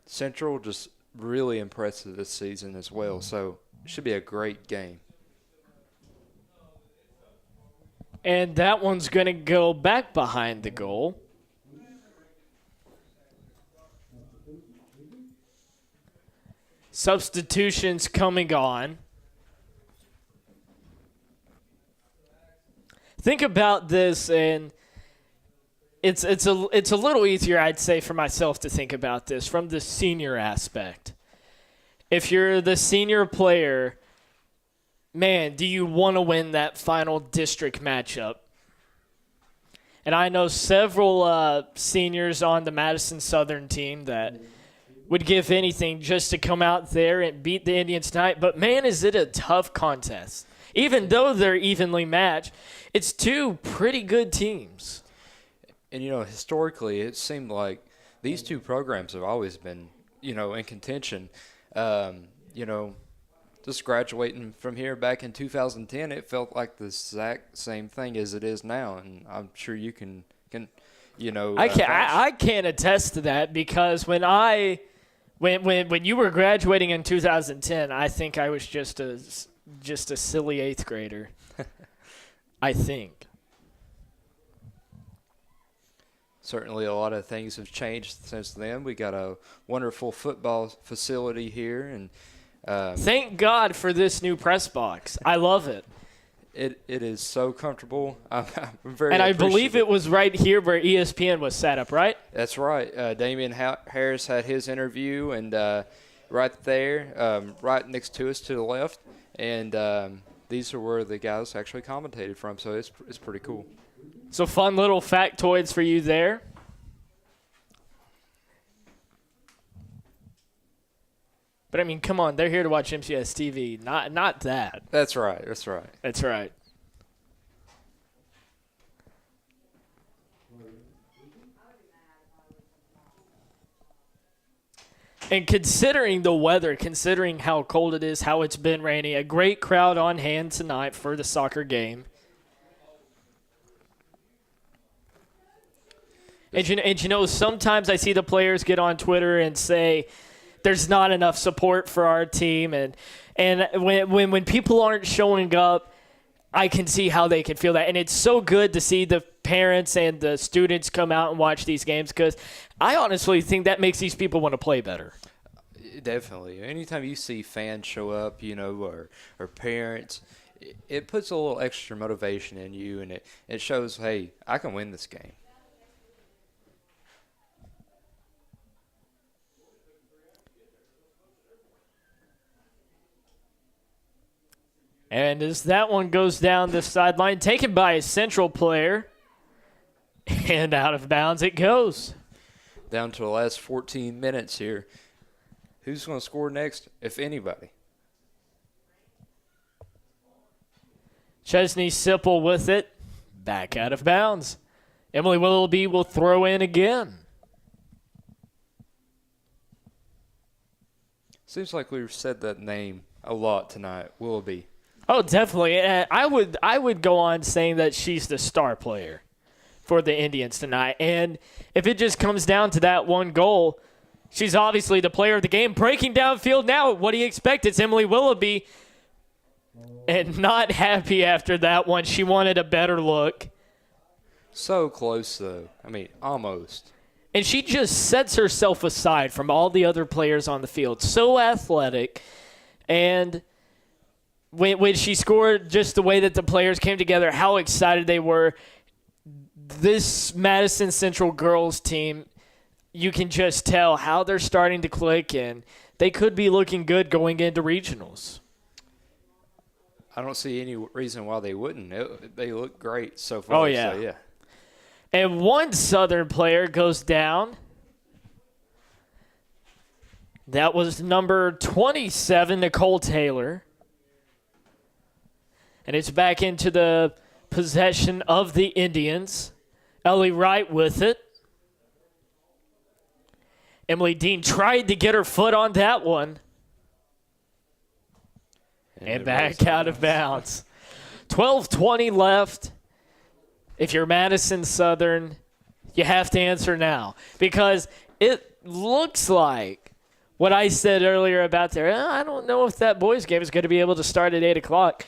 Central just really impressive this season as well. So it should be a great game. And that one's going to go back behind the goal. Substitutions coming on. Think about this, and it's a little easier, I'd say, for myself to think about this from the senior aspect. If you're the senior player, man, do you want to win that final district matchup? And I know several seniors on the Madison Southern team that would give anything just to come out there and beat the Indians tonight. But, man, is it a tough contest. Even though they're evenly matched, it's two pretty good teams. And, historically, it seemed like these two programs have always been, in contention. Just graduating from here back in 2010, it felt like the exact same thing as it is now. And I'm sure you can I can't attest to that because when you were graduating in 2010, I think I was just a silly 8th grader. I think. Certainly a lot of things have changed since then. We got a wonderful football facility here, and thank God for this new press box. I love it. It is so comfortable. I'm very And I believe appreciative. it was right here where ESPN was set up, right? That's right. Damian Harris had his interview, and right there, right next to us to the left, and these are where the guys actually commentated from, so it's pretty cool. So fun little factoids for you there. But, I mean, come on. They're here to watch MCS TV, not that. That's right. That's right. That's right. And considering the weather, considering how cold it is, how it's been rainy, a great crowd on hand tonight for the soccer game. And sometimes I see the players get on Twitter and say there's not enough support for our team. And when people aren't showing up, I can see how they can feel that. And it's so good to see the parents and the students come out and watch these games because I honestly think that makes these people want to play better. Definitely. Anytime you see fans show up, or parents, it puts a little extra motivation in you, and it shows, hey, I can win this game. And as that one goes down the sideline, taken by a Central player, and out of bounds it goes. Down to the last 14 minutes here. Who's going to score next, if anybody? Chesney Sipple with it, back out of bounds. Emily Willoughby will throw in again. Seems like we've said that name a lot tonight, Willoughby. Oh, definitely. I would go on saying that she's the star player for the Indians tonight. And if it just comes down to that one goal, she's obviously the player of the game. Breaking downfield now, what do you expect? It's Emily Willoughby. And not happy after that one. She wanted a better look. So close, though. I mean, almost. And she just sets herself aside from all the other players on the field. So athletic. And when she scored, just the way that the players came together, how excited they were. This Madison Central girls team, you can just tell how they're starting to click, and they could be looking good going into regionals. I don't see any reason why they wouldn't. They look great so far. Oh, yeah. So, yeah. And one Southern player goes down. That was number 27, Nicole Taylor. And it's back into the possession of the Indians. Ellie Wright with it. Emily Dean tried to get her foot on that one. And back out of bounds. 12:20 left. If you're Madison Southern, you have to answer now because it looks like what I said earlier about I don't know if that boys game is going to be able to start at 8 o'clock.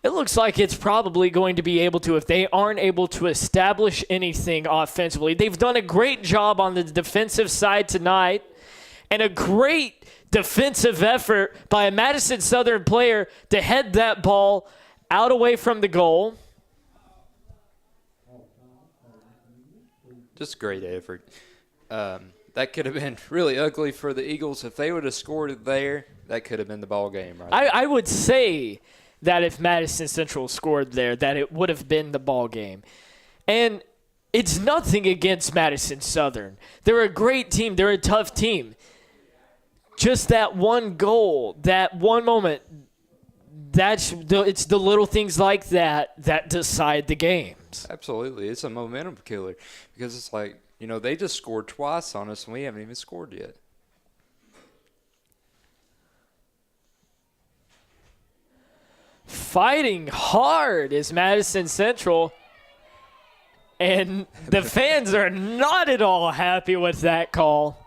It looks like it's probably going to be able to if they aren't able to establish anything offensively. They've done a great job on the defensive side tonight and a great defensive effort by a Madison Southern player to head that ball out away from the goal. Just great effort. That could have been really ugly for the Eagles. If they would have scored it there, that could have been the ball game. Right. I would say that if Madison Central scored there, that it would have been the ball game. And it's nothing against Madison Southern. They're a great team. They're a tough team. Just that one goal, that one moment, it's the little things like that decide the games. Absolutely. It's a momentum killer because it's like, they just scored twice on us and we haven't even scored yet. Fighting hard is Madison Central, and the fans are not at all happy with that call.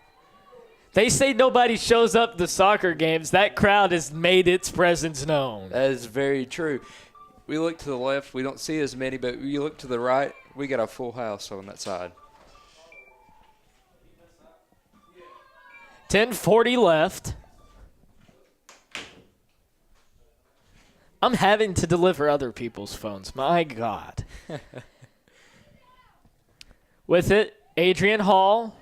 They say nobody shows up to soccer games. That crowd has made its presence known. That is very true. We look to the left, we don't see as many, but you look to the right, we got a full house on that side. 10:40 left. I'm having to deliver other people's phones. My God. With it, Adrian Hall.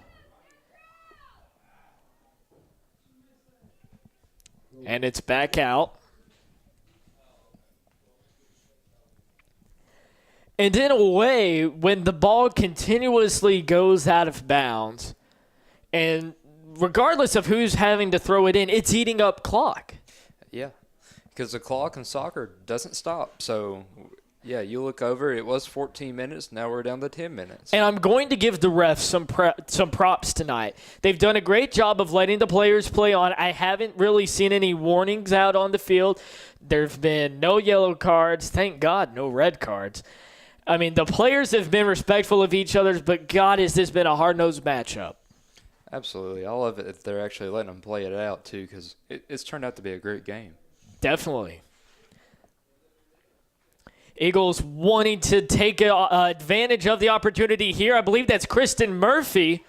And it's back out. And in a way, when the ball continuously goes out of bounds, and regardless of who's having to throw it in, it's eating up clock. Yeah, because the clock in soccer doesn't stop. So, yeah, you look over, it was 14 minutes. Now we're down to 10 minutes. And I'm going to give the refs some props tonight. They've done a great job of letting the players play on. I haven't really seen any warnings out on the field. There have been no yellow cards. Thank God, no red cards. I mean, the players have been respectful of each other, but God, has this been a hard-nosed matchup. Absolutely. I love it if they're actually letting them play it out, too, because it's turned out to be a great game. Definitely. Eagles wanting to take advantage of the opportunity here. I believe that's Kristen Murphy.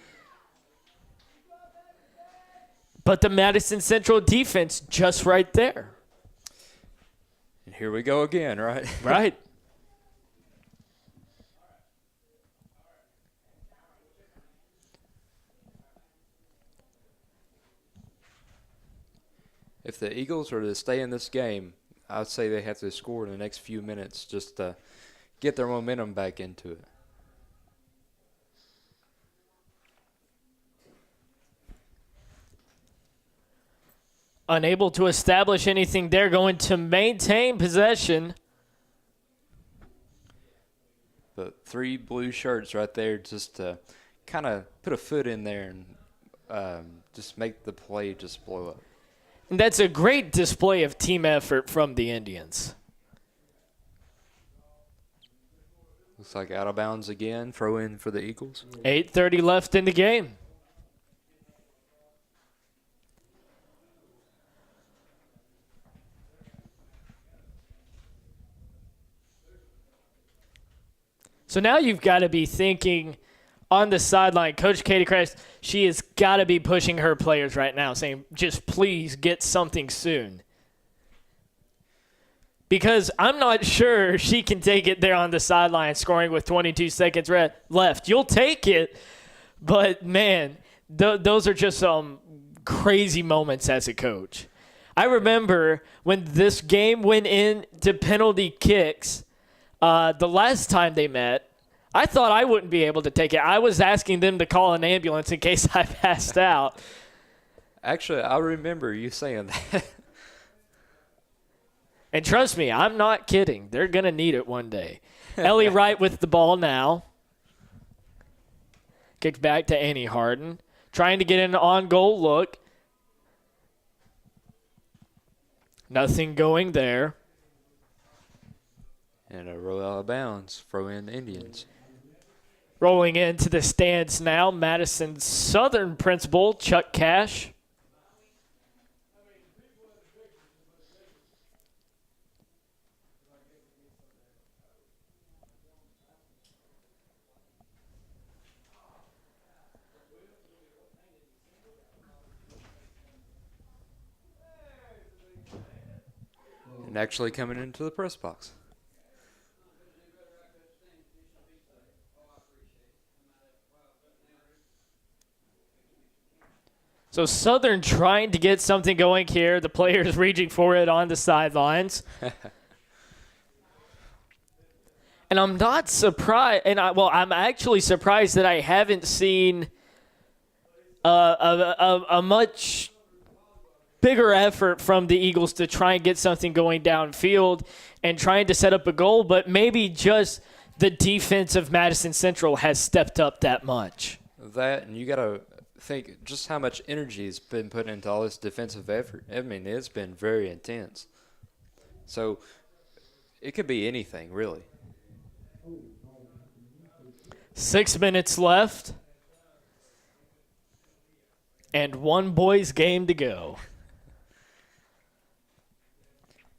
But the Madison Central defense just right there. And here we go again, right? Right. If the Eagles are to stay in this game, I'd say they have to score in the next few minutes just to get their momentum back into it. Unable to establish anything, they're going to maintain possession. The three blue shirts right there just to kind of put a foot in there and just make the play just blow up. And that's a great display of team effort from the Indians. Looks like out of bounds again. Throw in for the Eagles. 8:30 left in the game. So now you've got to be thinking on the sideline, Coach Katie Christ, she has got to be pushing her players right now, saying, just please get something soon. Because I'm not sure she can take it there on the sideline, scoring with 22 seconds left. You'll take it, but, man, those are just some crazy moments as a coach. I remember when this game went into penalty kicks, the last time they met, I thought I wouldn't be able to take it. I was asking them to call an ambulance in case I passed out. Actually, I remember you saying that. And trust me, I'm not kidding. They're going to need it one day. Ellie Wright with the ball now. Kicked back to Annie Harden. Trying to get an on-goal look. Nothing going there. And a roll out of bounds. Throw in the Indians. Rolling into the stands now, Madison Southern principal Chuck Cash. And actually coming into the press box. So Southern trying to get something going here. The players reaching for it on the sidelines. And I'm not surprised. I'm actually surprised that I haven't seen a much bigger effort from the Eagles to try and get something going downfield and trying to set up a goal. But maybe just the defense of Madison Central has stepped up that much. That, and you got to think just how much energy has been put into all this defensive effort. I mean, it's been very intense. So it could be anything, really. 6 minutes left. And one boys' game to go.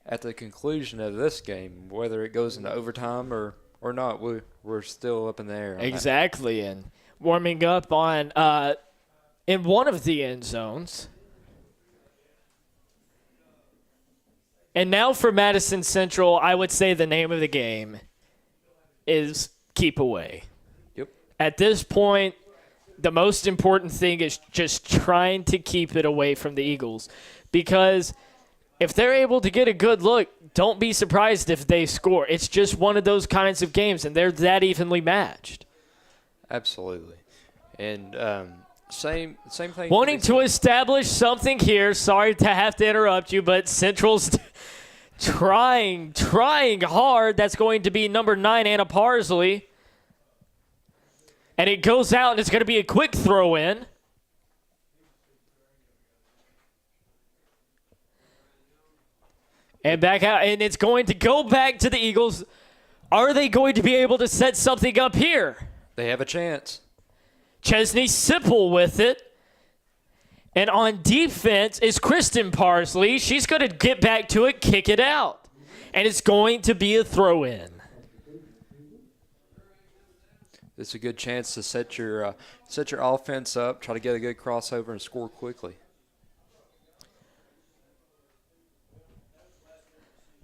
At the conclusion of this game, whether it goes into overtime or not, we're still up in the air. Exactly, and warming up on in one of the end zones. And now for Madison Central, I would say the name of the game is keep away. Yep. At this point, the most important thing is just trying to keep it away from the Eagles, because if they're able to get a good look, don't be surprised if they score. It's just one of those kinds of games, and they're that evenly matched. Absolutely. And same thing. Wanting to establish something here. Sorry to have to interrupt you, but Central's trying hard. That's going to be number 9, Anna Parsley. And it goes out, and it's going to be a quick throw in. And back out, and it's going to go back to the Eagles. Are they going to be able to set something up here? They have a chance. Chesney Sipple with it. And on defense is Kristen Parsley. She's going to get back to it, kick it out. And it's going to be a throw in. It's a good chance to set your offense up, try to get a good crossover and score quickly.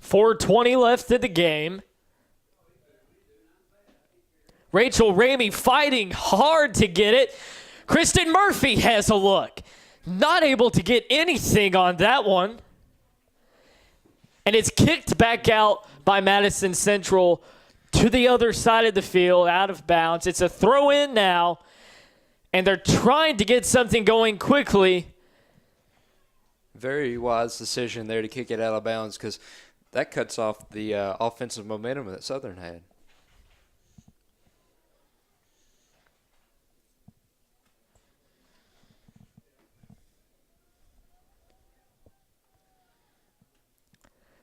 4:20 left in the game. Rachel Ramey fighting hard to get it. Kristen Murphy has a look. Not able to get anything on that one. And it's kicked back out by Madison Central to the other side of the field, out of bounds. It's a throw in now, and they're trying to get something going quickly. Very wise decision there to kick it out of bounds, because that cuts off the offensive momentum that Southern had.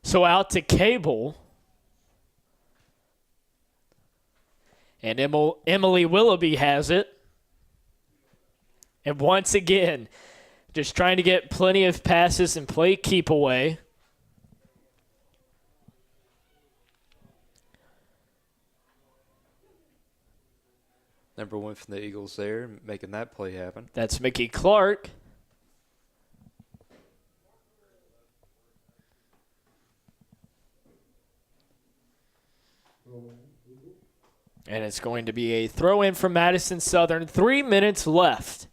So out to Cable. And Emily Willoughby has it. And once again, just trying to get plenty of passes and play keep away. Number 1 from the Eagles there, making that play happen. That's Mickey Clark. And it's going to be a throw-in from Madison Southern. 3 minutes left.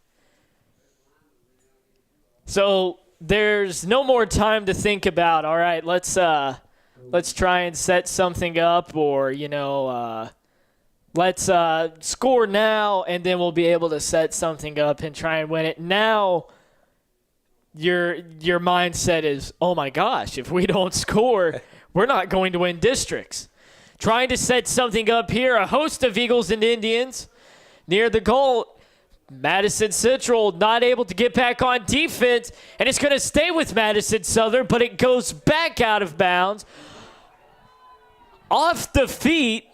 So there's no more time to think about, all right, let's try and set something up, or, let's score now, and then we'll be able to set something up and try and win it. Now your mindset is, oh, my gosh, if we don't score, we're not going to win districts. Trying to set something up here, a host of Eagles and Indians near the goal. Madison Central not able to get back on defense, and it's going to stay with Madison Southern, but it goes back out of bounds off the feet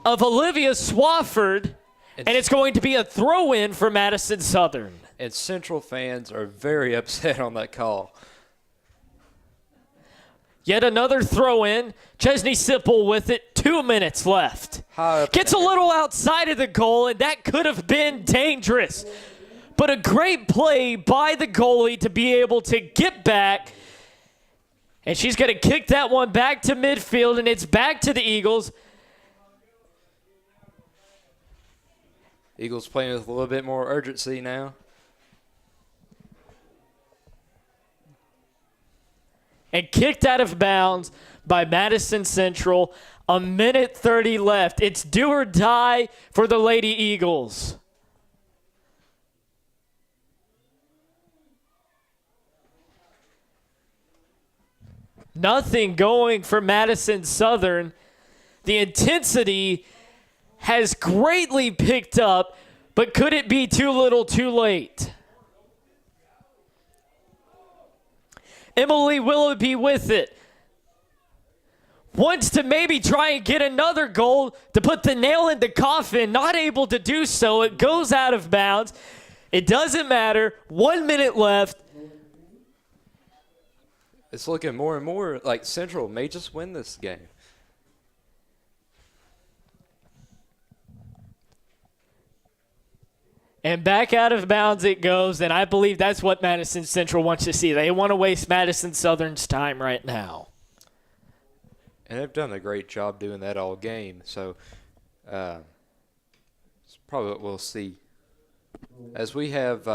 of Olivia Swafford, and it's going to be a throw-in for Madison Southern. And Central fans are very upset on that call. Yet another throw-in. Chesney Sipple with it. 2 minutes left. Gets a little outside of the goal, and that could have been dangerous. But a great play by the goalie to be able to get back. And she's going to kick that one back to midfield, and it's back to the Eagles. Eagles playing with a little bit more urgency now. And kicked out of bounds by Madison Central. 1:30 left. It's do or die for the Lady Eagles. Nothing going for Madison Southern. The intensity has greatly picked up, but could it be too little too late? Emily Willoughby with it. Wants to maybe try and get another goal to put the nail in the coffin. Not able to do so. It goes out of bounds. It doesn't matter. 1 minute left. It's looking more and more like Central may just win this game. And back out of bounds it goes, and I believe that's what Madison Central wants to see. They want to waste Madison Southern's time right now. And they've done a great job doing that all game. So it's probably what we'll see. As we have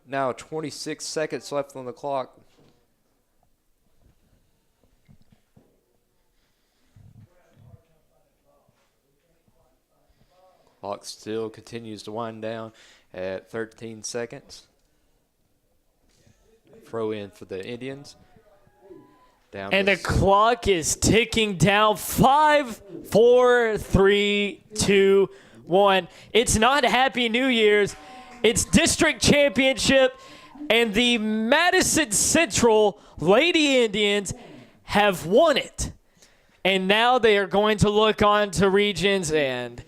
now 26 seconds left on the clock. Clock still continues to wind down at 13 seconds. Throw in for the Indians. Down and the clock is ticking down. 5, 4, 3, 2, 1. It's not Happy New Year's. It's district championship, and the Madison Central Lady Indians have won it. And now they are going to look on to regions, and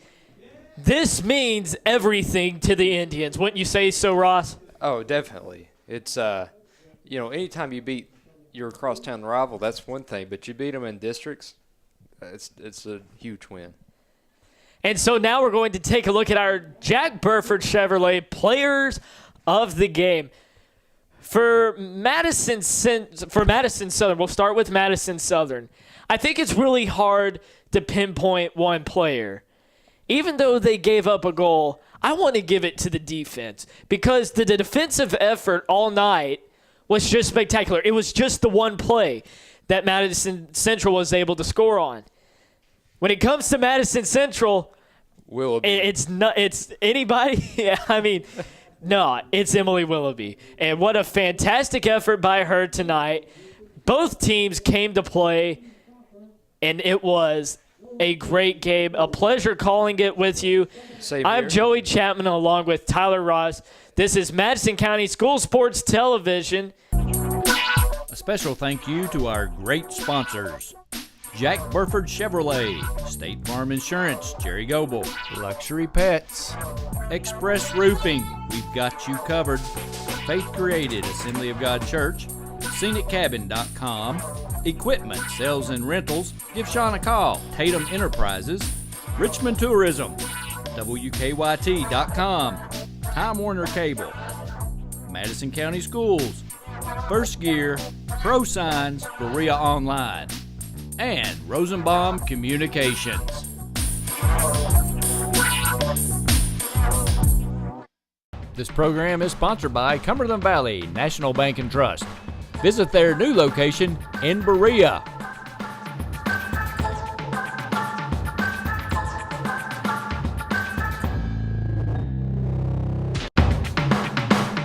this means everything to the Indians. Wouldn't you say so, Ross? Oh, definitely. It's, anytime you beat your crosstown rival, that's one thing. But you beat them in districts, it's a huge win. And so now we're going to take a look at our Jack Burford Chevrolet players of the game. For Madison Southern, we'll start with Madison Southern. I think it's really hard to pinpoint one player. Even though they gave up a goal, I want to give it to the defense because the defensive effort all night was just spectacular. It was just the one play that Madison Central was able to score on. When it comes to Madison Central, it's anybody. Yeah, I mean, no, it's Emily Willoughby. And what a fantastic effort by her tonight. Both teams came to play, and it was a great game. A pleasure calling it with you. I'm Joey Chapman along with Tyler Ross. This is Madison County School Sports Television. A special thank you to our great sponsors: Jack Burford Chevrolet, State Farm Insurance, Jerry Goble, Luxury Pets, Express Roofing, we've got you covered, Faith Created, Assembly of God Church, ScenicCabin.com, Equipment, Sales and Rentals, give Sean a call, Tatum Enterprises, Richmond Tourism, WKYT.com, Time Warner Cable, Madison County Schools, First Gear, Pro Signs, Berea Online, and Rosenbaum Communications. This program is sponsored by Cumberland Valley National Bank and Trust. Visit their new location in Berea.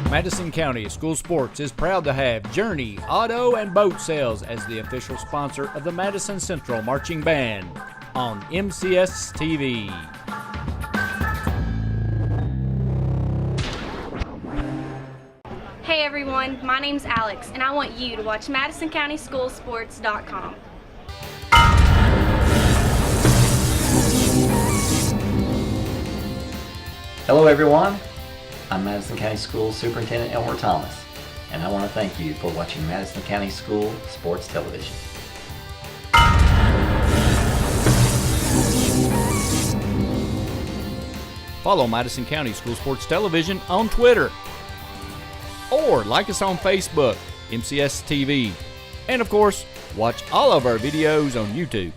Madison County School Sports is proud to have Journey Auto and Boat Sales as the official sponsor of the Madison Central Marching Band on MCS TV. everyone, my name's Alex, and I want you to watch MadisonCountySchoolSports.com. Hello everyone, I'm Madison County School Superintendent Elmer Thomas, and I want to thank you for watching Madison County School Sports Television. Follow Madison County School Sports Television on Twitter. Or like us on Facebook, MCS TV. And of course, watch all of our videos on YouTube.